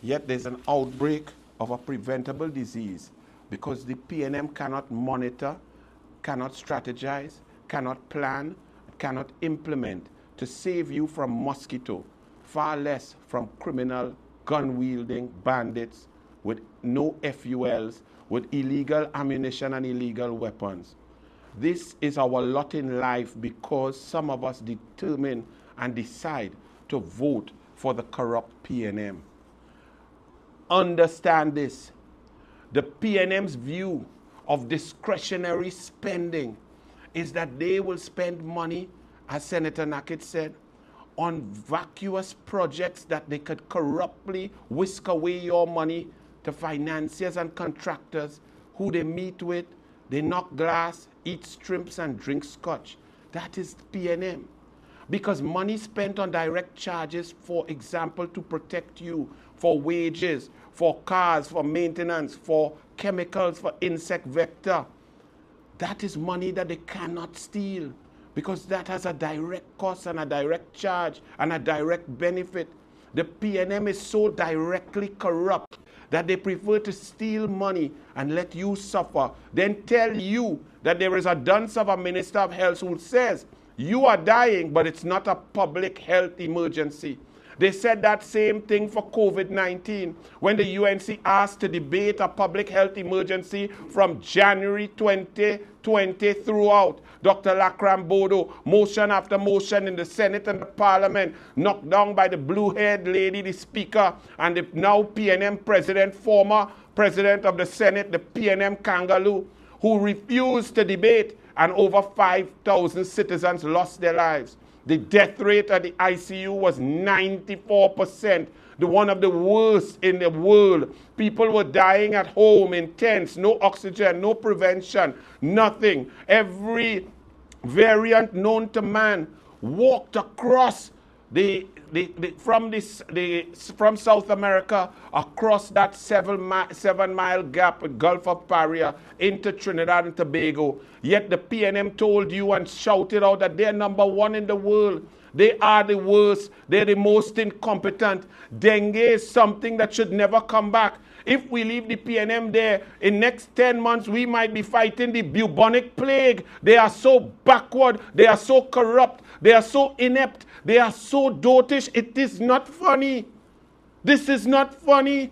Yet there's an outbreak of a preventable disease because the PNM cannot monitor, cannot strategize, cannot plan, cannot implement to save you from mosquito, far less from criminal gun-wielding bandits with no FULs, with illegal ammunition and illegal weapons. This is our lot in life because some of us determine and decide to vote for the corrupt PNM. Understand this. The PNM's view of discretionary spending is that they will spend money, as Senator Nakhid said, on vacuous projects that they could corruptly whisk away your money to financiers and contractors who they meet with. They knock glass, eat shrimps, and drink scotch. That is PNM. Because money spent on direct charges, for example, to protect you, for wages, for cars, for maintenance, for chemicals, for insect vector, that is money that they cannot steal because that has a direct cost and a direct charge and a direct benefit. The PNM is so directly corrupt that they prefer to steal money and let you suffer, then tell you that there is a dunce of a minister of health who says, you are dying, but it's not a public health emergency. They said that same thing for COVID-19 when the UNC asked to debate a public health emergency from January 2020 throughout. Dr. Lakram Bodo, motion after motion in the Senate and the Parliament, knocked down by the blue-haired lady, the Speaker, and the now PNM President, former President of the Senate, the PNM Kangaloo, who refused to debate, and over 5,000 citizens lost their lives. The death rate at the ICU was 94%, one of the worst in the world. People were dying at home in tents, no oxygen, no prevention, nothing. Every variant known to man walked across from South America across that 7-mile gap, Gulf of Paria, into Trinidad and Tobago. Yet the PNM told you and shouted out that they're number one in the world. They are the worst. They're the most incompetent. Dengue is something that should never come back. If we leave the PNM there, in next 10 months, we might be fighting the bubonic plague. They are so backward. They are so corrupt. They are so inept. They are so dotish. It is not funny. This is not funny.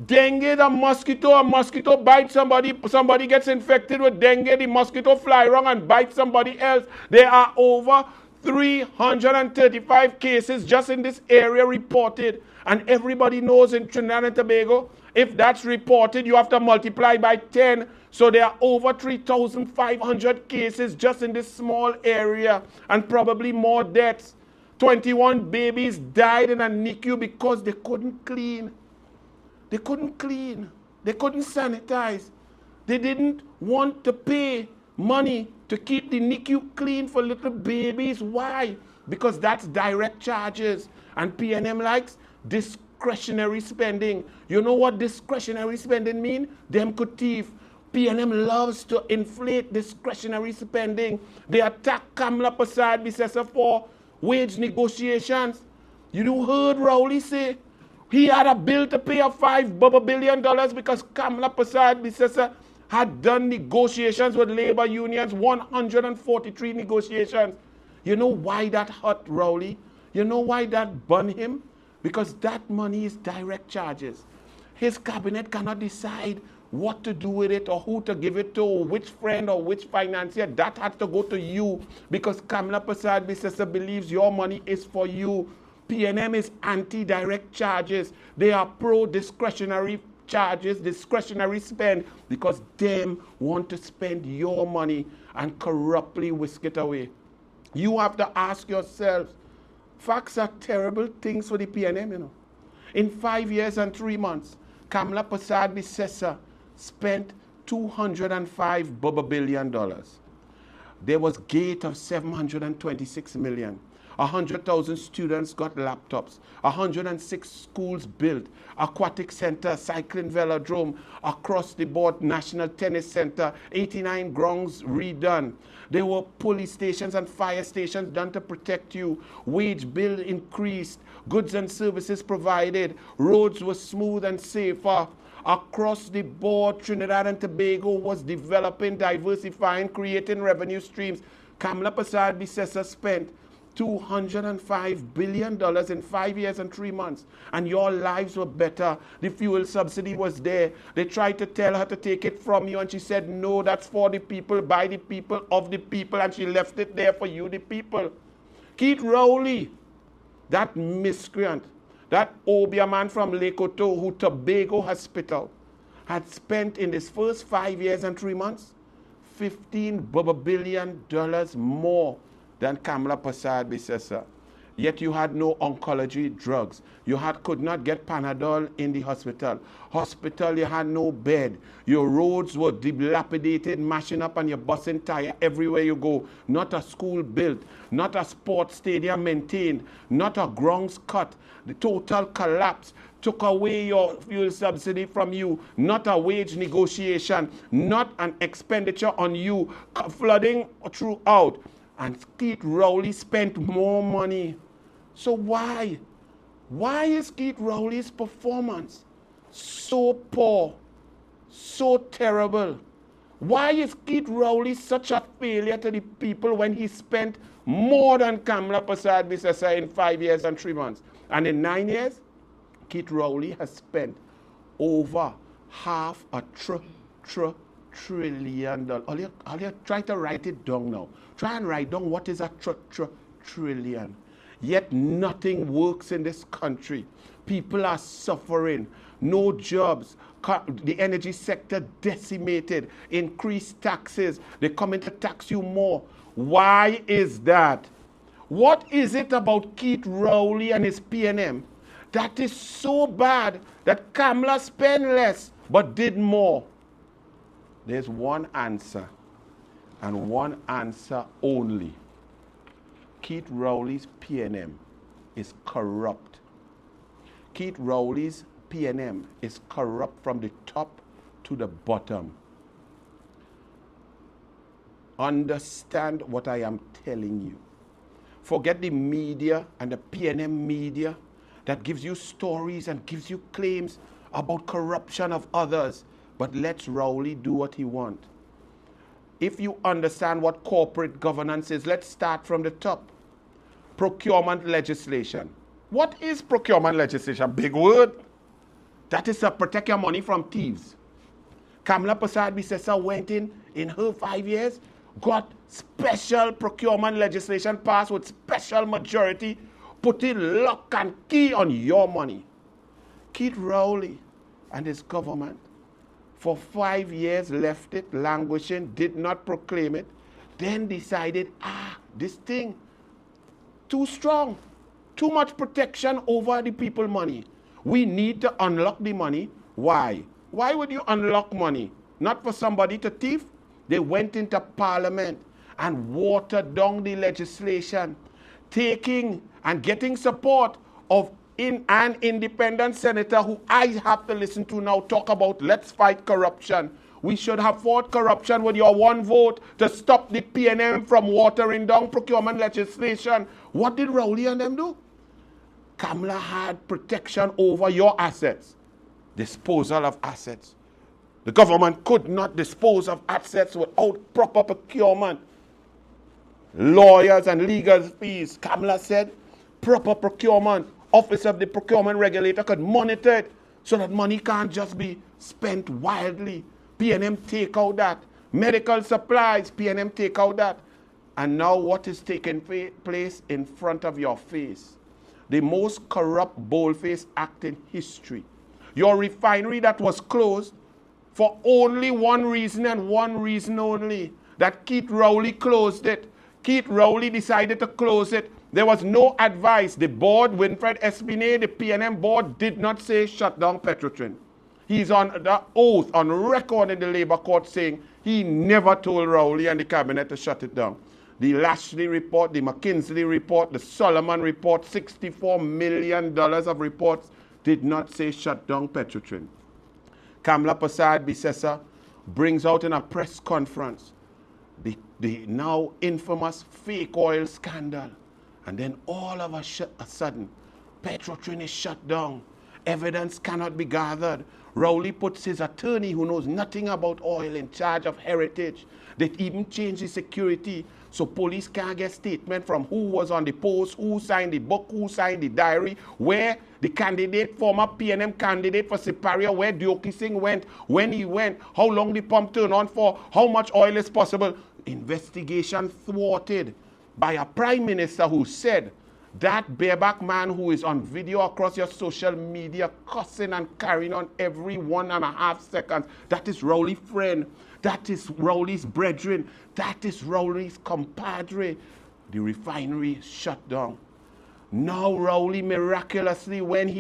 Dengue, the mosquito, a mosquito bites somebody gets infected with dengue, the mosquito fly around and bites somebody else. There are over 335 cases just in this area reported. And everybody knows in Trinidad and Tobago, if that's reported, you have to multiply by 10. So there are over 3,500 cases just in this small area and probably more deaths. 21 babies died in a NICU because they couldn't clean. They couldn't clean. They couldn't sanitize. They didn't want to pay money to keep the NICU clean for little babies. Why? Because that's direct charges. And PNM likes discretionary spending. You know what discretionary spending mean? Them could thief. PNM loves to inflate discretionary spending. They attack Kamla Prasad Bisesa for wage negotiations. You heard Rowley say he had a bill to pay of $5 billion because Kamla Prasad Bisesa had done negotiations with labor unions, 143 negotiations. You know why that hurt Rowley? You know why that burned him? Because that money is direct charges. His cabinet cannot decide what to do with it or who to give it to, or which friend or which financier. That has to go to you because Kamla Prasad Bisesa believes your money is for you. PNM is anti-direct charges. They are pro-discretionary charges, discretionary spend, because them want to spend your money and corruptly whisk it away. You have to ask yourselves, facts are terrible things for the PNM, you know. In 5 years and 3 months, Kamla Prasad Bisesa spent $205 billion. There was gate of 726 million. 100,000 students got laptops. 106 schools built. Aquatic center, cycling velodrome, across the board national tennis center, 89 grounds redone. There were police stations and fire stations done to protect you. Wage bill increased. Goods and services provided. Roads were smooth and safer. Across the board, Trinidad and Tobago was developing, diversifying, creating revenue streams. Kamla Prasad Bisesa spent $205 billion in 5 years and 3 months. And your lives were better. The fuel subsidy was there. They tried to tell her to take it from you, and she said, no, that's for the people, by the people, of the people, and she left it there for you, the people. Keith Rowley, that miscreant, that Obia man from Lekoto who Tobago Hospital had spent in his first 5 years and 3 months $15 billion more than Kamla Prasad Bisesa. Yet you had no oncology drugs. You could not get Panadol in the hospital. You had no bed. Your roads were dilapidated, mashing up, and you're busting tire everywhere you go. Not a school built, not a sports stadium maintained, not a grounds cut. The total collapse took away your fuel subsidy from you, not a wage negotiation, not an expenditure on you, flooding throughout. And Keith Rowley spent more money. So why? Why is Keith Rowley's performance so poor, so terrible? Why is Keith Rowley such a failure to the people when he spent more than Kamla Prasad Bisesa in 5 years and 3 months? And in 9 years, Keith Rowley has spent over $500 trillion. All you try to write it down now. Try and write down what is a trillion. Yet nothing works in this country. People are suffering. No jobs. The energy sector decimated. Increased taxes. They come in to tax you more. Why is that? What is it about Keith Rowley and his PNM that is so bad that Kamla spent less but did more? There's one answer, and one answer only. Keith Rowley's PNM is corrupt. Keith Rowley's PNM is corrupt from the top to the bottom. Understand what I am telling you. Forget the media and the PNM media that gives you stories and gives you claims about corruption of others. But let Rowley do what he wants. If you understand what corporate governance is, let's start from the top. Procurement legislation. What is procurement legislation? Big word. That is to protect your money from thieves. Kamla Prasad Bisesa went in her 5 years, got special procurement legislation passed with special majority, putting lock and key on your money. Keith Rowley and his government for 5 years left it languishing, did not proclaim it, then decided, this thing, too strong, too much protection over the people's money. We need to unlock the money. Why? Why would you unlock money? Not for somebody to thief. They went into parliament and watered down the legislation, taking and getting support of an independent senator who I have to listen to now talk about let's fight corruption. We should have fought corruption with your one vote to stop the PNM from watering down procurement legislation. What did Rowley and them do? Kamala had protection over your assets, disposal of assets. The government could not dispose of assets without proper procurement. Lawyers and legal fees. Kamala said proper procurement. Office of the procurement regulator could monitor it so that money can't just be spent wildly. PNM take out that. Medical supplies, PNM take out that. And now what is taking place in front of your face? The most corrupt boldface act in history. Your refinery that was closed for only one reason and one reason only, that Keith Rowley closed it. Keith Rowley decided to close it. There was no advice. The board, Winfred Espinay, the PNM board, did not say shut down Petrotrin. He's on the oath, on record in the Labour Court, saying he never told Rowley and the cabinet to shut it down. The Lashley report, the McKinsey report, the Solomon report, $64 million of reports did not say shut down Petrotrin. Kamla Prasad Bisesa brings out in a press conference the now infamous fake oil scandal. And then all of a sudden, Petrotrin is shut down. Evidence cannot be gathered. Rowley puts his attorney, who knows nothing about oil, in charge of heritage. They even changed the security so police can't get statement from who was on the post, who signed the book, who signed the diary, where the candidate, former PNM candidate for Siparia, where Dioki Singh went, when he went, how long the pump turned on for, how much oil is possible. Investigation thwarted by a prime minister who said that bareback man who is on video across your social media cussing and carrying on every 1.5 seconds, that is Rowley's friend, that is Rowley's brethren, that is Rowley's compadre. The refinery is shut down. Now Rowley miraculously,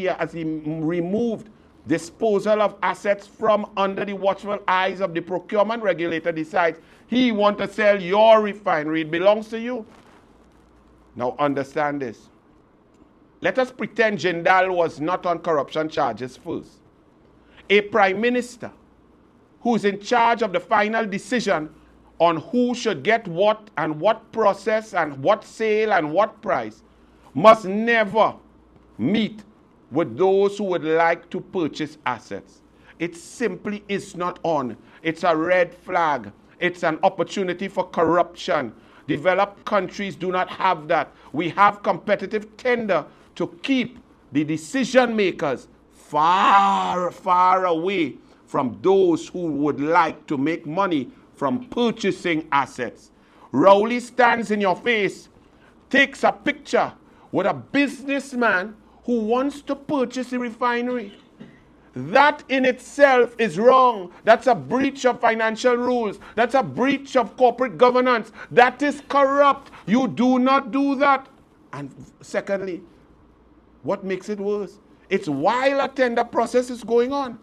as he removed disposal of assets from under the watchful eyes of the procurement regulator, decides he wants to sell your refinery. It belongs to you. Now understand this. Let us pretend Jindal was not on corruption charges first. A prime minister who is in charge of the final decision on who should get what and what process and what sale and what price must never meet with those who would like to purchase assets. It simply is not on. It's a red flag. It's an opportunity for corruption. Developed countries do not have that. We have competitive tender to keep the decision makers far, far away from those who would like to make money from purchasing assets. Rowley stands in your face, takes a picture with a businessman who wants to purchase a refinery. That in itself is wrong. That's a breach of financial rules. That's a breach of corporate governance. That is corrupt. You do not do that. And secondly, what makes it worse? It's while a tender process is going on.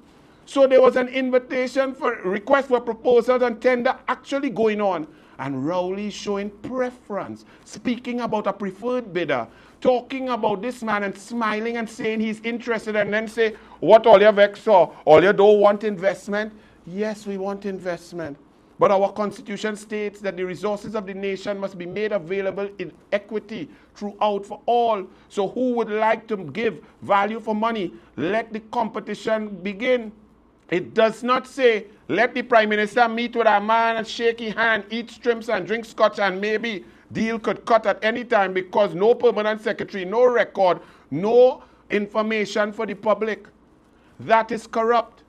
So there was an invitation for request for proposals and tender actually going on. And Rowley showing preference, speaking about a preferred bidder, talking about this man and smiling and saying he's interested, and then say, what all you vex for? All you don't want investment? Yes, we want investment. But our constitution states that the resources of the nation must be made available in equity throughout for all. So who would like to give value for money? Let the competition begin. It does not say, let the prime minister meet with a man and shake his hand, eat shrimps and drink scotch, and maybe deal could cut at any time because no permanent secretary, no record, no information for the public. That is corrupt.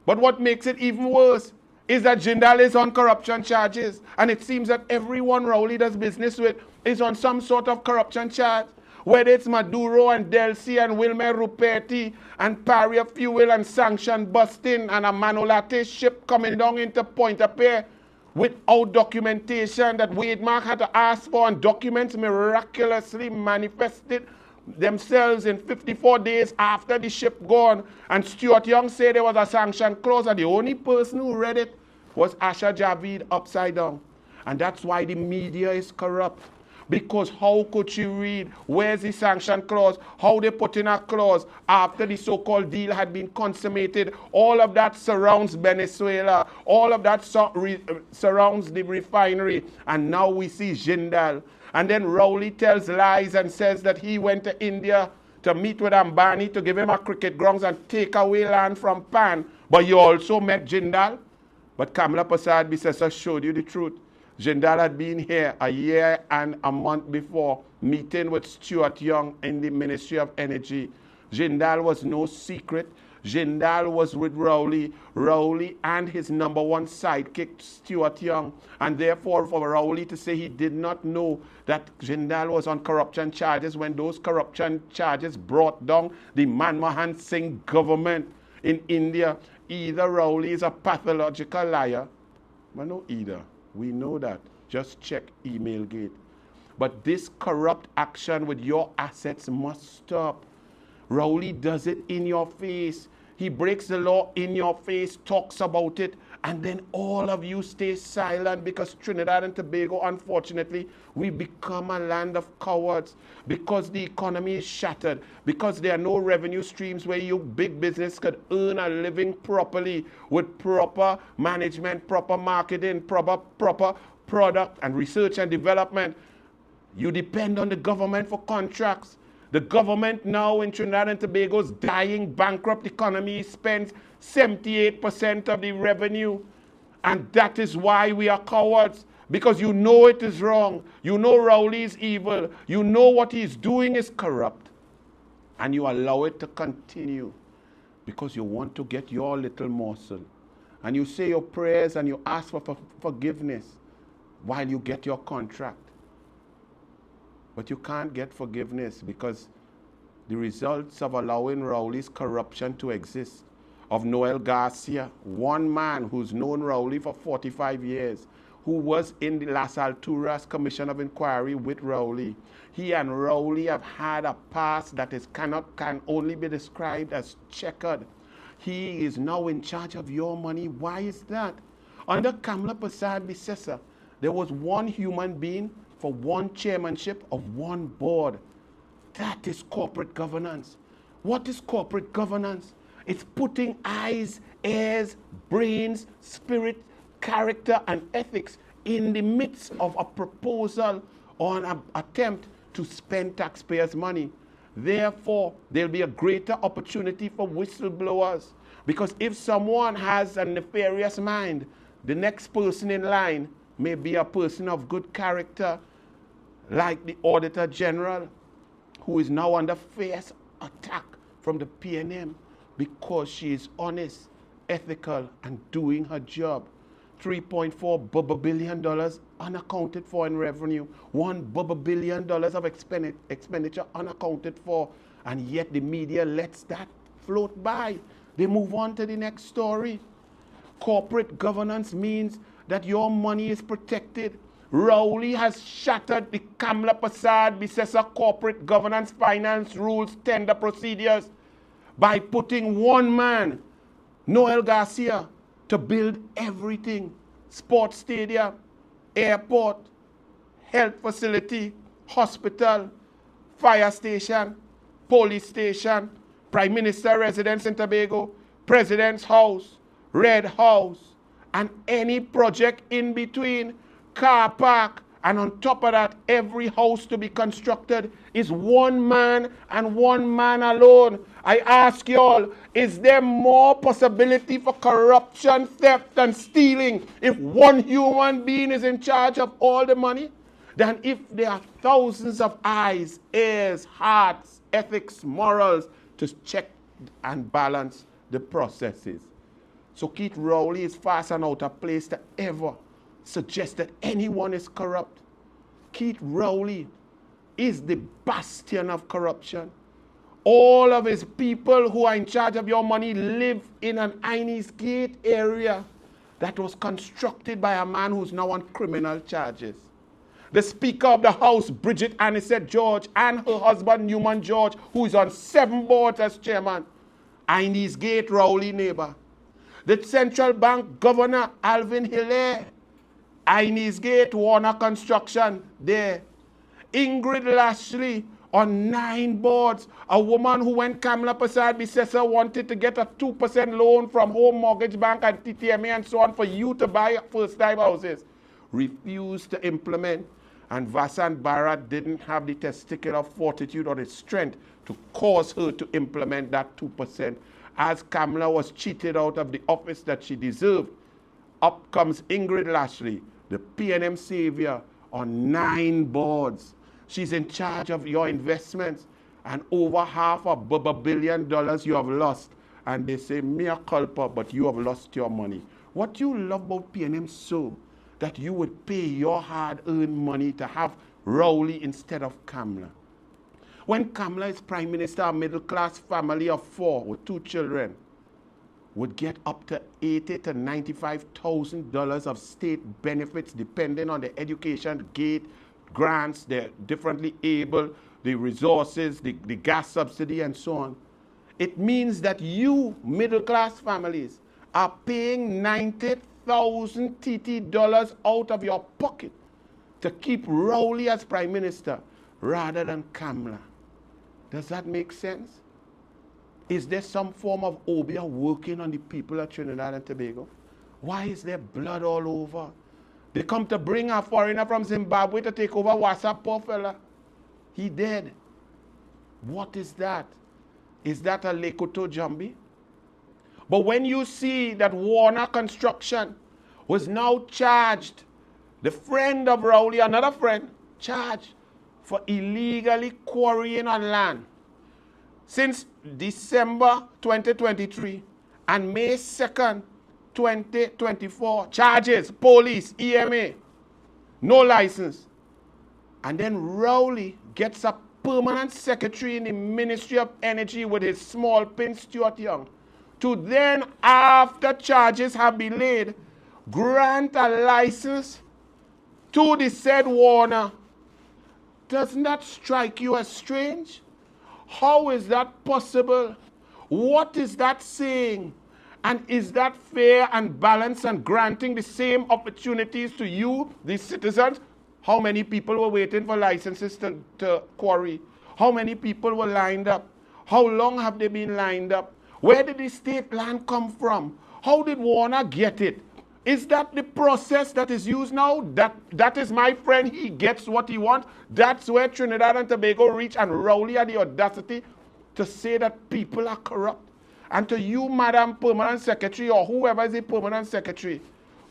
But what makes it even worse is that Jindal is on corruption charges, and it seems that everyone Rowley does business with is on some sort of corruption charge. Whether it's Maduro and Delcy and Wilmer Ruperti and Paria Fuel and sanction busting and a Manolate ship coming down into Pointe-a-Pierre without documentation that Wademark had to ask for, and documents miraculously manifested themselves in 54 days after the ship gone. And Stuart Young said there was a sanction clause, and the only person who read it was Asha Javid upside down. And that's why the media is corrupt. Because how could she read? Where's the sanction clause? How they put in a clause after the so-called deal had been consummated? All of that surrounds Venezuela. All of that surrounds the refinery. And now we see Jindal. And then Rowley tells lies and says that he went to India to meet with Ambani to give him a cricket grounds and take away land from Pan. But you also met Jindal. But Kamala Prasad Bissessa showed you the truth. Jindal had been here a year and a month before, meeting with Stuart Young in the Ministry of Energy. Jindal was no secret. Jindal was with Rowley and his number one sidekick, Stuart Young. And therefore, for Rowley to say he did not know that Jindal was on corruption charges when those corruption charges brought down the Manmohan Singh government in India, either Rowley is a pathological liar, but no either. We know that. Just check Emailgate. But this corrupt action with your assets must stop. Rowley does it in your face. He breaks the law in your face, talks about it, and then all of you stay silent because Trinidad and Tobago, unfortunately, we become a land of cowards because the economy is shattered, because there are no revenue streams where you big business could earn a living properly with proper management, proper marketing, proper product and research and development. You depend on the government for contracts. The government now in Trinidad and Tobago's dying, bankrupt economy spends 78% of the revenue. And that is why we are cowards. Because you know it is wrong. You know Rowley is evil. You know what he's doing is corrupt. And you allow it to continue. Because you want to get your little morsel. And you say your prayers and you ask for forgiveness while you get your contract. But you can't get forgiveness because the results of allowing Rowley's corruption to exist, of Noel Garcia, one man who's known Rowley for 45 years, who was in the Las Alturas Commission of Inquiry with Rowley. He and Rowley have had a past that can only be described as checkered. He is now in charge of your money. Why is that? Under Kamala Prasad Bissessa, there was one human being for one chairmanship of one board. That is corporate governance. What is corporate governance? It's putting eyes, ears, brains, spirit, character, and ethics in the midst of a proposal or an attempt to spend taxpayers' money. Therefore, there'll be a greater opportunity for whistleblowers. Because if someone has a nefarious mind, the next person in line may be a person of good character, like the Auditor General, who is now under fierce attack from the PNM because she is honest, ethical, and doing her job. $3.4 billion unaccounted for in revenue, $1 billion of expenditure unaccounted for, and yet the media lets that float by. They move on to the next story. Corporate governance means that your money is protected. Rowley has shattered the Kamala Prasad Bissessa corporate governance, finance rules, tender procedures by putting one man, Noel Garcia, to build everything. Sports stadium, airport, health facility, hospital, fire station, police station, Prime Minister residence in Tobago, President's house, Red House, and any project in between, car park, and on top of that, every house to be constructed is one man and one man alone. I ask you all, is there more possibility for corruption, theft, and stealing if one human being is in charge of all the money than if there are thousands of eyes, ears, hearts, ethics, morals to check and balance the processes? So Keith Rowley is fast and out of place to ever suggest that anyone is corrupt. Keith Rowley is the bastion of corruption. All of his people who are in charge of your money live in an Inez Gate area that was constructed by a man who's now on criminal charges. The Speaker of the House, Bridget Anisette George, and her husband, Newman George, who is on 7 boards as chairman, Inez Gate Rowley neighbor. The Central Bank Governor, Alvin Hilaire, Inez Gate, Warner Construction, there. Ingrid Lashley on 9 boards. A woman who, when Kamala Persad-Bissessar wanted to get a 2% loan from Home Mortgage Bank and TTMA and so on for you to buy first-time houses, refused to implement. And Vasant Bharat didn't have the testicular fortitude or the strength to cause her to implement that 2%. As Kamala was cheated out of the office that she deserved, up comes Ingrid Lashley, the PNM savior, on 9 boards. She's in charge of your investments, and over $500 million you have lost. And they say, mea culpa, but you have lost your money. What you love about PNM so that you would pay your hard-earned money to have Rowley instead of Kamala. When Kamala is prime minister, a middle-class family of 4 with 2 children would get up to $80,000 to $95,000 of state benefits depending on the education gate, grants, they're differently able, the resources, the gas subsidy, and so on. It means that you, middle-class families, are paying $90,000 TT out of your pocket to keep Rowley as prime minister rather than Kamala. Does that make sense? Is there some form of obia working on the people of Trinidad and Tobago? Why is there blood all over? They come to bring a foreigner from Zimbabwe to take over Wassa, poor fella. He dead. What is that? Is that a Lekoto Jambi? But when you see that Warner Construction was now charged, the friend of Rowley, another friend, charged for illegally quarrying on land. Since December 2023 and May 2nd, 2024, charges, police, EMA, no license. And then Rowley gets a permanent secretary in the Ministry of Energy with his small pin, Stuart Young, to then, after charges have been laid, grant a license to the said Warner. Doesn't that strike you as strange? How is that possible? What is that saying? And is that fair and balanced and granting the same opportunities to you, the citizens? How many people were waiting for licenses to quarry? How many people were lined up? How long have they been lined up? Where did the state land come from? How did Warner get it? Is that the process that is used now? That is my friend, he gets what he wants. That's where Trinidad and Tobago reach, and Rowley had the audacity to say that people are corrupt. And to you, Madam Permanent Secretary, or whoever is the Permanent Secretary,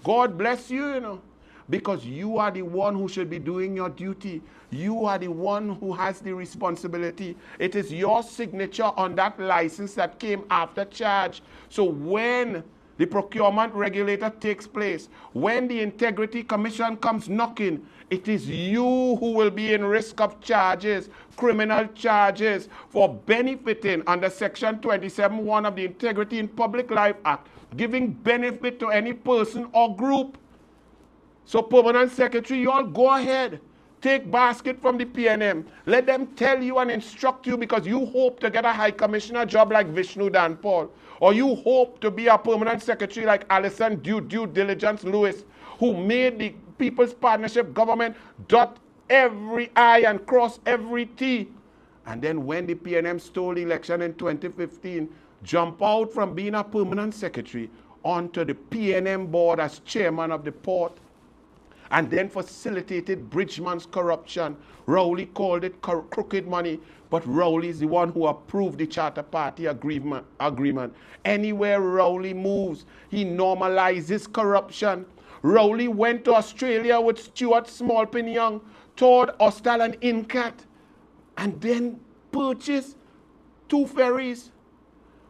God bless you, you know, because you are the one who should be doing your duty. You are the one who has the responsibility. It is your signature on that license that came after charge. So when the procurement regulator takes place, when the Integrity Commission comes knocking, it is you who will be in risk of charges, criminal charges, for benefiting under Section 27(1) of the Integrity in Public Life Act, giving benefit to any person or group. So, Permanent Secretary, you all go ahead. Take basket from the PNM. Let them tell you and instruct you, because you hope to get a High Commissioner job like Vishnu Dan Paul. Or you hope to be a Permanent Secretary like Alison Due Diligence Lewis, who made the People's Partnership government dot every I and cross every T. And then when the PNM stole the election in 2015, jump out from being a Permanent Secretary onto the PNM board as chairman of the port, and then facilitated Bridgman's corruption. Rowley called it crooked money, but Rowley is the one who approved the Charter Party agreement. Anywhere Rowley moves, he normalizes corruption. Rowley went to Australia with Stuart Smallpin Young, toured Hostel and Incat, and then purchased 2 ferries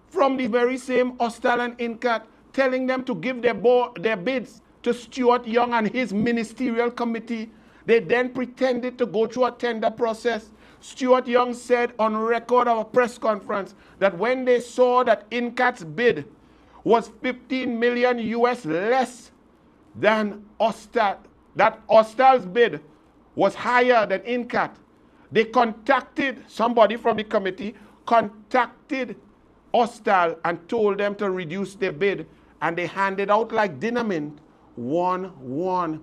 from the very same Hostel and Incat, telling them to give their bids to Stuart Young and his ministerial committee. They then pretended to go through a tender process. Stuart Young said on record of a press conference that when they saw that Incat's bid was 15 million US less than Hostel, that Hostel's bid was higher than Incat, they contacted somebody from the committee, contacted Hostel and told them to reduce their bid, and they handed out like dynamite 1-1.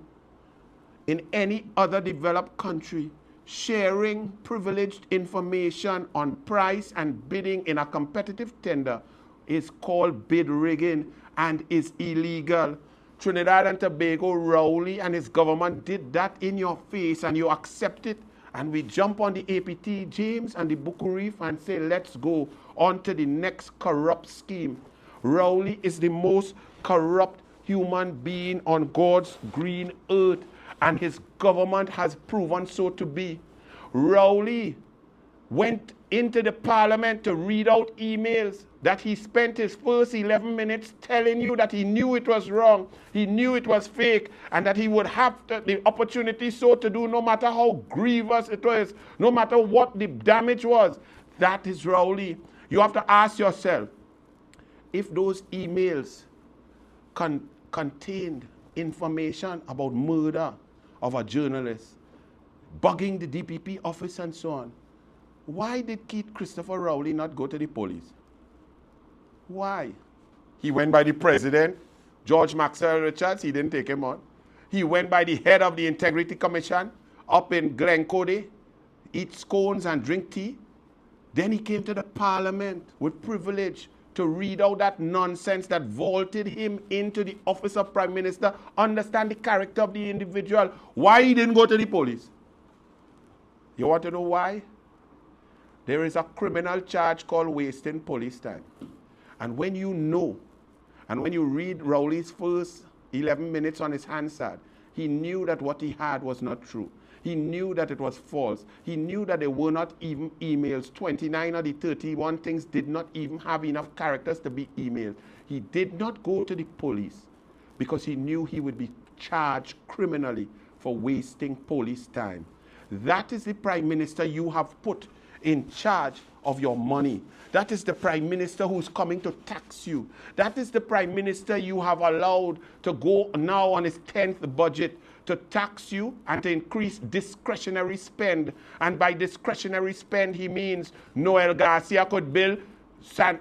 In any other developed country, Sharing privileged information on price and bidding in a competitive tender is called bid rigging and is illegal. Trinidad and Tobago, Rowley and his government did that in your face and you accept it. And we jump on the APT, James, and the Buku Reef and say, let's go on to the next corrupt scheme. Rowley is the most corrupt human being on God's green earth, and his government has proven so to be. Rowley went into the parliament to read out emails that he spent his first 11 minutes telling you that he knew it was wrong, he knew it was fake, and that he would have the opportunity so to do no matter how grievous it was, no matter what the damage was. That is Rowley. You have to ask yourself, if those emails contained information about murder of a journalist, bugging the DPP office and so on, why did Keith Christopher Rowley not go to the police? Why? He went by the president, George Maxwell Richards, he didn't take him on. He went by the head of the Integrity Commission up in Glencoe, eat scones and drink tea. Then he came to the parliament with privilege to read out that nonsense that vaulted him into the office of prime minister, understand the character of the individual. Why he didn't go to the police? You want to know why? There is a criminal charge called wasting police time. And when you know, and when you read Rowley's first 11 minutes on his Hansard, he knew that what he had was not true. He knew that it was false. He knew that there were not even emails. 29 of the 31 things did not even have enough characters to be emailed. He did not go to the police because he knew he would be charged criminally for wasting police time. That is the prime minister you have put in charge of your money. That is the prime minister who's coming to tax you. That is the prime minister you have allowed to go now on his 10th budget to tax you and to increase discretionary spend. And by discretionary spend, he means Noel Garcia could build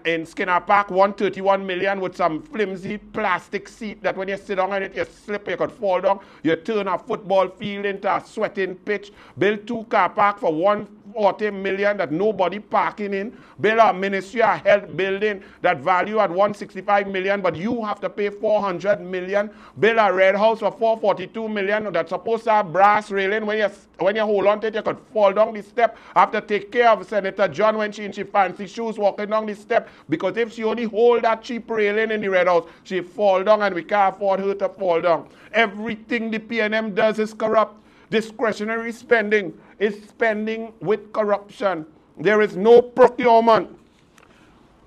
in Skinner Park 131 million with some flimsy plastic seat that when you sit down on it, you slip, you could fall down. You turn a football field into a sweating pitch. Build 2 car park for 140 million that nobody parking in. Build a Ministry of Health building that value at 165 million, but you have to pay 400 million. Build a red house for 442 million that's supposed to have brass railing. When you hold on to it, you could fall down the step. Have to take care of Senator John when she in she fancy shoes walking down the step, because if she only hold that cheap railing in the red house, she fall down and we can't afford her to fall down. Everything the PNM does is corrupt. Discretionary spending is spending with corruption. There is no procurement.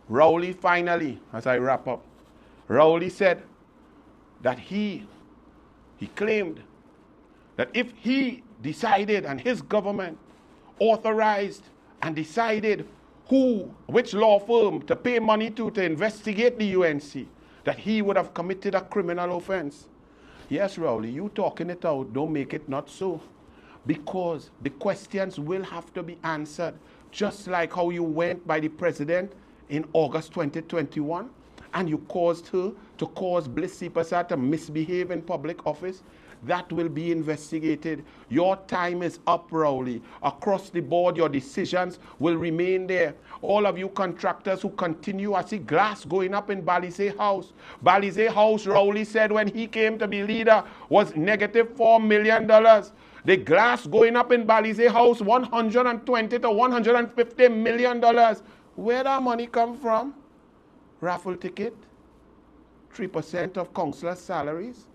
Rowley finally, as I wrap up, Rowley said that he claimed that if he decided and his government authorized and decided which law firm to pay money to investigate the UNC, that he would have committed a criminal offense. Yes, Rowley, you talking it out, don't make it not so. Because the questions will have to be answered, just like how you went by the president in August 2021, and you caused her to cause Bliss Sipasa to misbehave in public office. That will be investigated. Your time is up, Rowley. Across the board, your decisions will remain there. All of you contractors who continue, I see glass going up in Balize House. Balize House, Rowley said when he came to be leader, was negative $4 million. The glass going up in Balize House, $120 to $150 million. Where that money come from? Raffle ticket, 3% of councillors' salaries.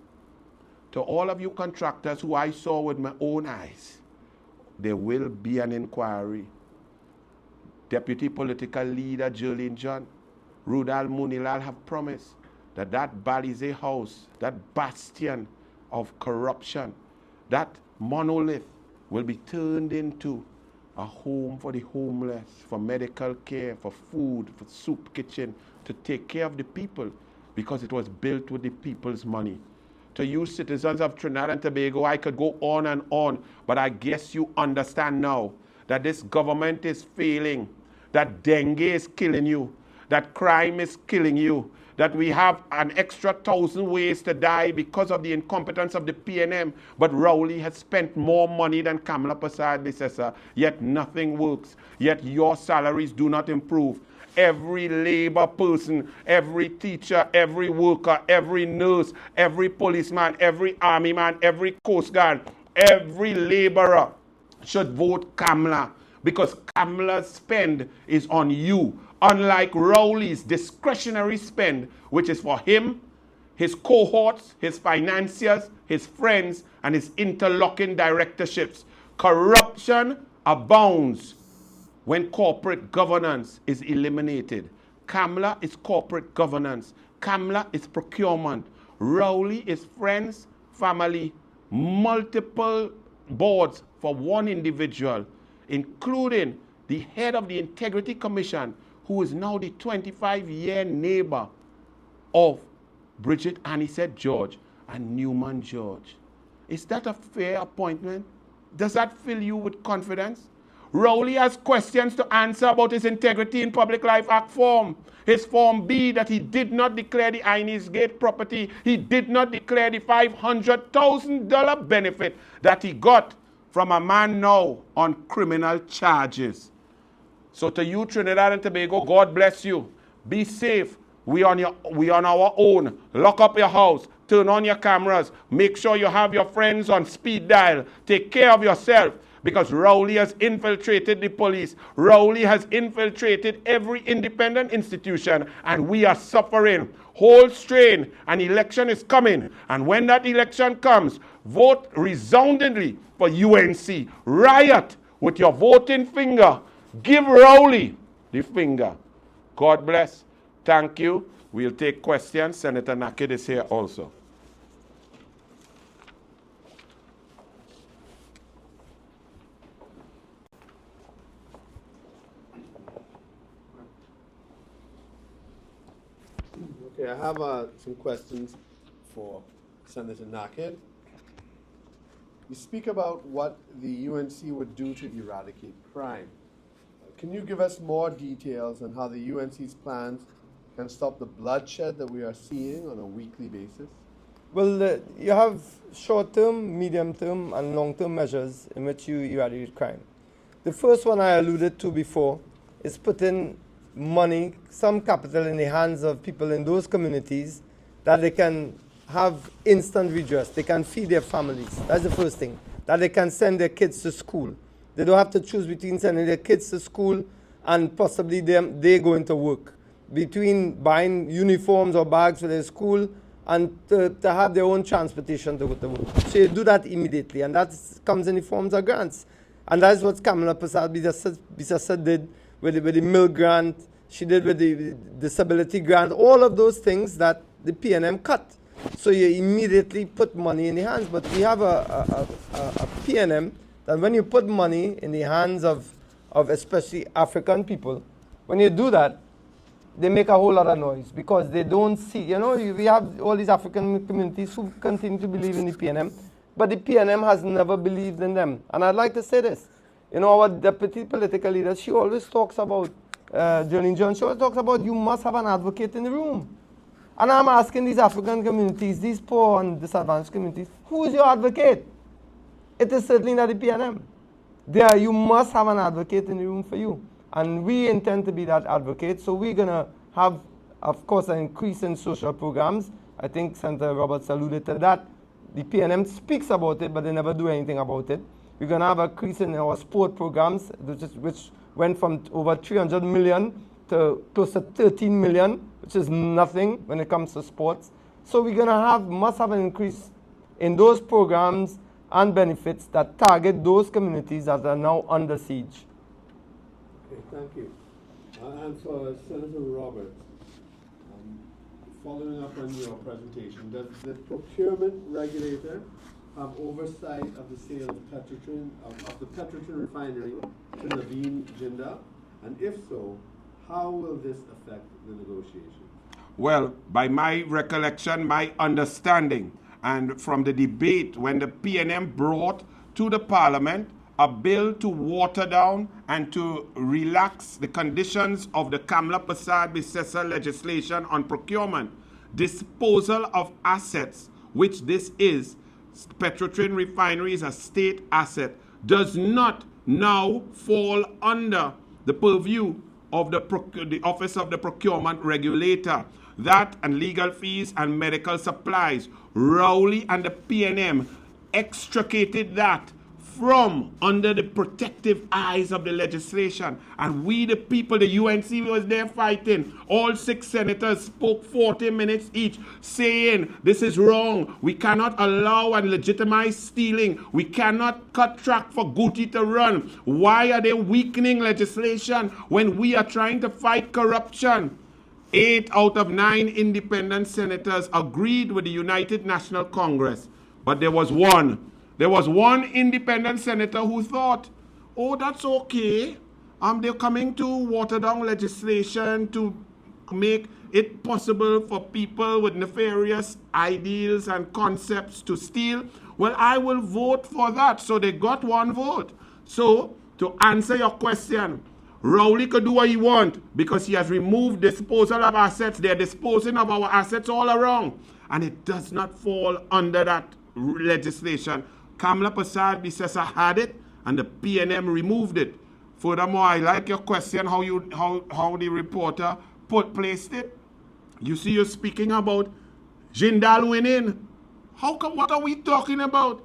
To all of you contractors who I saw with my own eyes, there will be an inquiry. Deputy Political Leader Jerlyn John, Rudal Munilal have promised that Balize House, that bastion of corruption, that monolith will be turned into a home for the homeless, for medical care, for food, for soup kitchen, to take care of the people, because it was built with the people's money. To you citizens of Trinidad and Tobago, I could go on, but I guess you understand now that this government is failing, that dengue is killing you, that crime is killing you, that we have an extra 1,000 ways to die because of the incompetence of the PNM, but Rowley has spent more money than Kamala Prasad, predecessor, yet nothing works, yet your salaries do not improve. Every labor person, every teacher, every worker, every nurse, every policeman, every army man, every coast guard, every laborer should vote Kamala, because Kamala's spend is on you. Unlike Rowley's discretionary spend, which is for him, his cohorts, his financiers, his friends, and his interlocking directorships. Corruption abounds when corporate governance is eliminated. Kamala is corporate governance. Kamala is procurement. Rowley is friends, family, multiple boards for one individual, including the head of the Integrity Commission, who is now the 25-year neighbor of Bridget Anisette George and Newman George. Is that a fair appointment? Does that fill you with confidence? Rowley has questions to answer about his Integrity in Public Life Act form. His Form B, that he did not declare the Inez Gate property. He did not declare the $500,000 benefit that he got from a man now on criminal charges. So to you, Trinidad and Tobago, God bless you. Be safe. We on our own. Lock up your house. Turn on your cameras. Make sure you have your friends on speed dial. Take care of yourself, because Rowley has infiltrated the police. Rowley has infiltrated every independent institution, and we are suffering. Hold strain. An election is coming. And when that election comes, vote resoundingly for UNC. Riot with your voting finger. Give Rowley the finger. God bless. Thank you. We'll take questions. Senator Nakhid is here also. Okay, I have some questions for Senator Nakhid. You speak about what the UNC would do to eradicate crime. Can you give us more details on how the UNC's plans can stop the bloodshed that we are seeing on a weekly basis? Well, you have short-term, medium-term, and long-term measures in which you eradicate crime. The first one I alluded to before is putting money, some capital in the hands of people in those communities that they can have instant redress. They can feed their families. That's the first thing. That they can send their kids to school. They don't have to choose between sending their kids to school and possibly they going to work. Between buying uniforms or bags for their school and to have their own transportation to go to work. So you do that immediately, and that comes in the forms of grants. And that's what Kamala Prasad Bisa did with the milk grant. She did with the disability grant. All of those things that the PNM cut. So you immediately put money in the hands. But we have a PNM that when you put money in the hands of especially African people, when you do that, they make a whole lot of noise because they don't see, we have all these African communities who continue to believe in the PNM, but the PNM has never believed in them. And I'd like to say this, our deputy political leader, she always talks about, Jolene Jones, she always talks about you must have an advocate in the room. And I'm asking these African communities, these poor and disadvantaged communities, who is your advocate? It is certainly not the PNM. You must have an advocate in the room for you. And we intend to be that advocate. So we're going to have, of course, an increase in social programs. I think Senator Roberts alluded to that. The PNM speaks about it, but they never do anything about it. We're going to have an increase in our sport programs, which went from over 300 million to close to 13 million, which is nothing when it comes to sports. So we're going to must have an increase in those programs and benefits that target those communities that are now under siege. Okay, thank you. And for Senator Roberts, following up on your presentation, does the procurement regulator have oversight of the sale of the Petrotrin refinery to Naveen Jindal? And if so, how will this affect the negotiations? Well, by my recollection, my understanding, and from the debate when the PNM brought to the Parliament a bill to water down and to relax the conditions of the Kamla Prasad Bisesa legislation on procurement, disposal of assets, which this is, Petrotrin Refinery is a state asset, does not now fall under the purview of the Office of the Procurement Regulator. That and legal fees and medical supplies. Rowley and the PNM extricated that from under the protective eyes of the legislation. And we, the people, the UNC was there fighting. All 6 senators spoke 40 minutes each, saying this is wrong. We cannot allow and legitimize stealing. We cannot cut track for Guti to run. Why are they weakening legislation when we are trying to fight corruption? 8 out of 9 independent senators agreed with the United National Congress. But there was one independent senator who thought, oh, that's okay. They're coming to water down legislation to make it possible for people with nefarious ideals and concepts to steal. Well, I will vote for that. So they got 1 vote. So, to answer your question, Rowley could do what he wants because he has removed disposal of assets. They're disposing of our assets all around. And it does not fall under that legislation. Kamla Prasad Bisesa had it, and the PNM removed it. Furthermore, I like your question, how the reporter placed it. You see, you're speaking about Jindal winning. What are we talking about?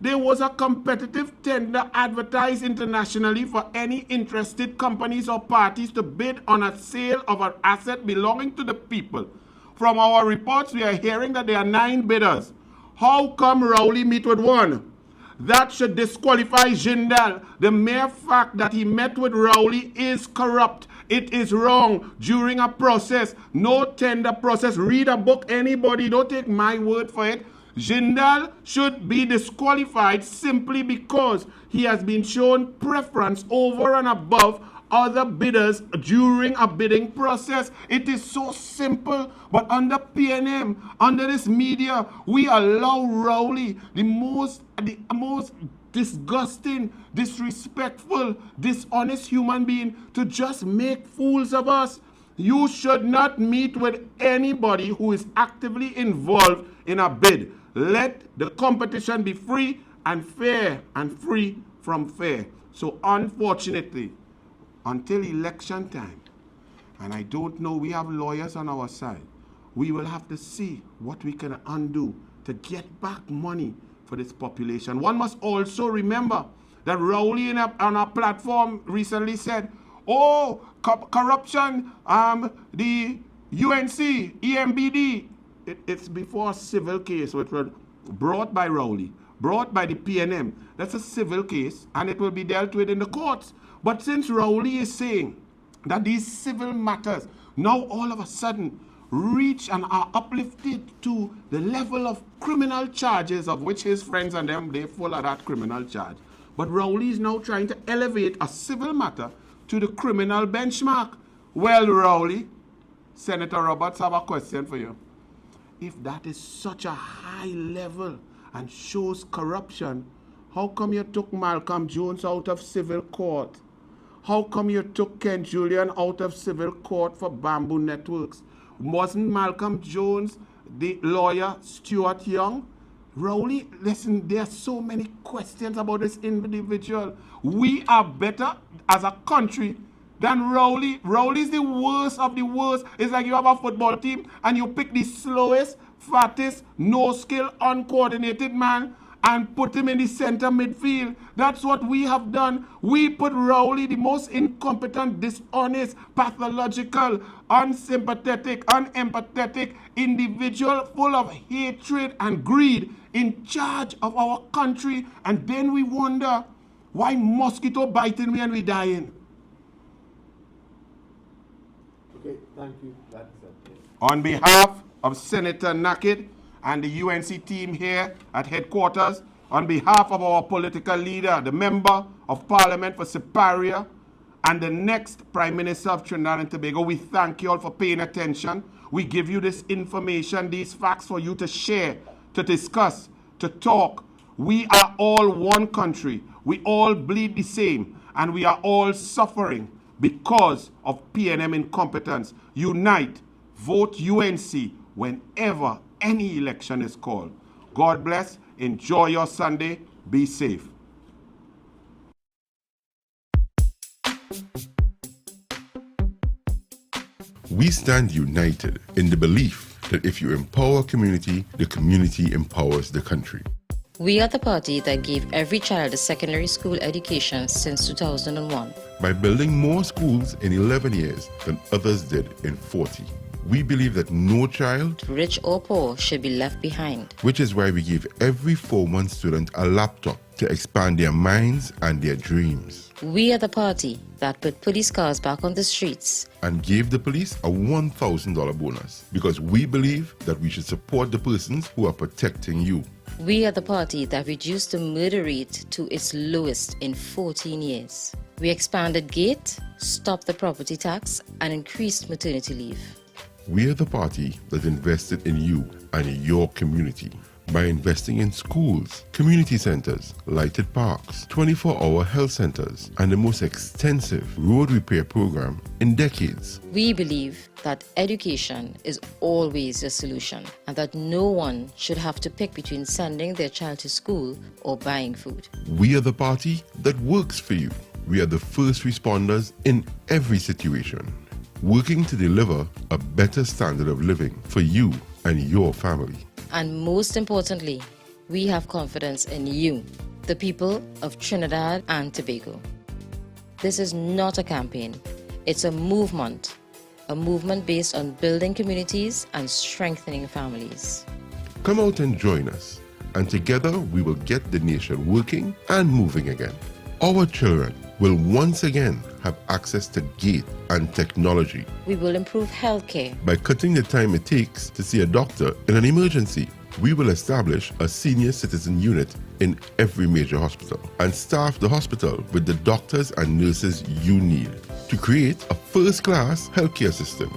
There was a competitive tender advertised internationally for any interested companies or parties to bid on a sale of an asset belonging to the people. From our reports, we are hearing that there are 9 bidders. How come Rowley meet with 1? That should disqualify Jindal. The mere fact that he met with Rowley is corrupt. It is wrong. During a process, no tender process. Read a book, anybody. Don't take my word for it. Jindal should be disqualified simply because he has been shown preference over and above other bidders during a bidding process. It is so simple. But under PNM, under this media, we allow Rowley, the most disgusting, disrespectful, dishonest human being, to just make fools of us. You should not meet with anybody who is actively involved in a bid. Let the competition be free and fair and free from fair. So unfortunately, until election time, and I don't know, we have lawyers on our side, we will have to see what we can undo to get back money for this population. One must also remember that Rowley on our platform recently said, oh, corruption, the UNC, EMBD, it's before a civil case which was brought by Rowley, brought by the PNM. That's a civil case, and it will be dealt with in the courts. But since Rowley is saying that these civil matters now all of a sudden reach and are uplifted to the level of criminal charges, of which his friends and them, they're full of that criminal charge. But Rowley is now trying to elevate a civil matter to the criminal benchmark. Well, Rowley, Senator Roberts, I have a question for you. If that is such a high level and shows corruption, how come you took Malcolm Jones out of civil court? How come you took Ken Julian out of civil court for Bamboo Networks? Wasn't Malcolm Jones the lawyer Stuart Young? Rowley, listen, there are so many questions about this individual. We are better as a country than Rowley. Rowley's the worst of the worst. It's like you have a football team and you pick the slowest, fattest, no skill, uncoordinated man and put him in the center midfield. That's what we have done. We put Rowley, the most incompetent, dishonest, pathological, unsympathetic, unempathetic individual full of hatred and greed in charge of our country. And then we wonder why mosquito biting me and we dying. Okay, thank you. That's it. On behalf of Senator Nakhid and the UNC team here at headquarters, on behalf of our political leader, the Member of Parliament for Siparia, and the next Prime Minister of Trinidad and Tobago, we thank you all for paying attention. We give you this information, these facts for you to share, to discuss, to talk. We are all one country. We all bleed the same, and we are all suffering because of PNM incompetence. Unite, vote UNC whenever any election is called. God bless. Enjoy your Sunday. Be safe. We stand united in the belief that if you empower a community, the community empowers the country. We are the party that gave every child a secondary school education since 2001. By building more schools in 11 years than others did in 40. We believe that no child, Rich or poor, should be left behind. which is why we give every 4-month student a laptop to expand their minds and their dreams. We are the party that put police cars back on the streets. And gave the police a $1,000 bonus because we believe that we should support the persons who are protecting you. We are the party that reduced the murder rate to its lowest in 14 years. We expanded GATE, stopped the property tax, and increased maternity leave. We are the party that invested in you and your community by investing in schools, community centers, lighted parks, 24-hour health centers, and the most extensive road repair program in decades. We believe that education is always a solution and that no one should have to pick between sending their child to school or buying food. We are the party that works for you. We are the first responders in every situation, working to deliver a better standard of living for you and your family. And most importantly, we have confidence in you, the people of Trinidad and Tobago. This is not a campaign, it's a movement based on building communities and strengthening families. Come out and join us, and together we will get the nation working and moving again. Our children will once again have access to GATE and technology We will improve healthcare. by cutting the time it takes to see a doctor in an emergency. We will establish a senior citizen unit in every major hospital and staff the hospital with the doctors and nurses you need to create a first-class healthcare system.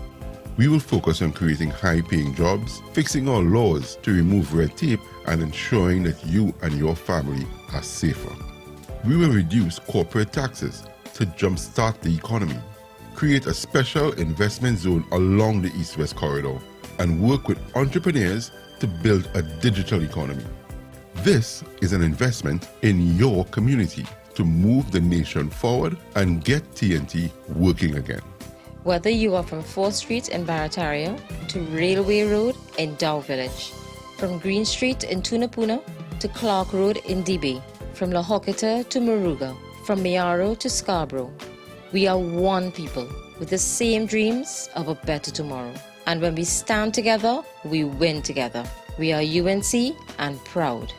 We will focus on creating high-paying jobs, fixing our laws to remove red tape, and ensuring that you and your family are safer. We will reduce corporate taxes to jumpstart the economy, create a special investment zone along the East-West corridor, and work with entrepreneurs to build a digital economy. This is an investment in your community to move the nation forward and get TNT working again. Whether you are from 4th Street in Barataria to Railway Road in Dow Village, from Green Street in Tunapuna to Clark Road in Dibay, from La Hoqueta to Moruga, from Mayaro to Scarborough, we are one people with the same dreams of a better tomorrow. And when we stand together, we win together. We are UNC and proud.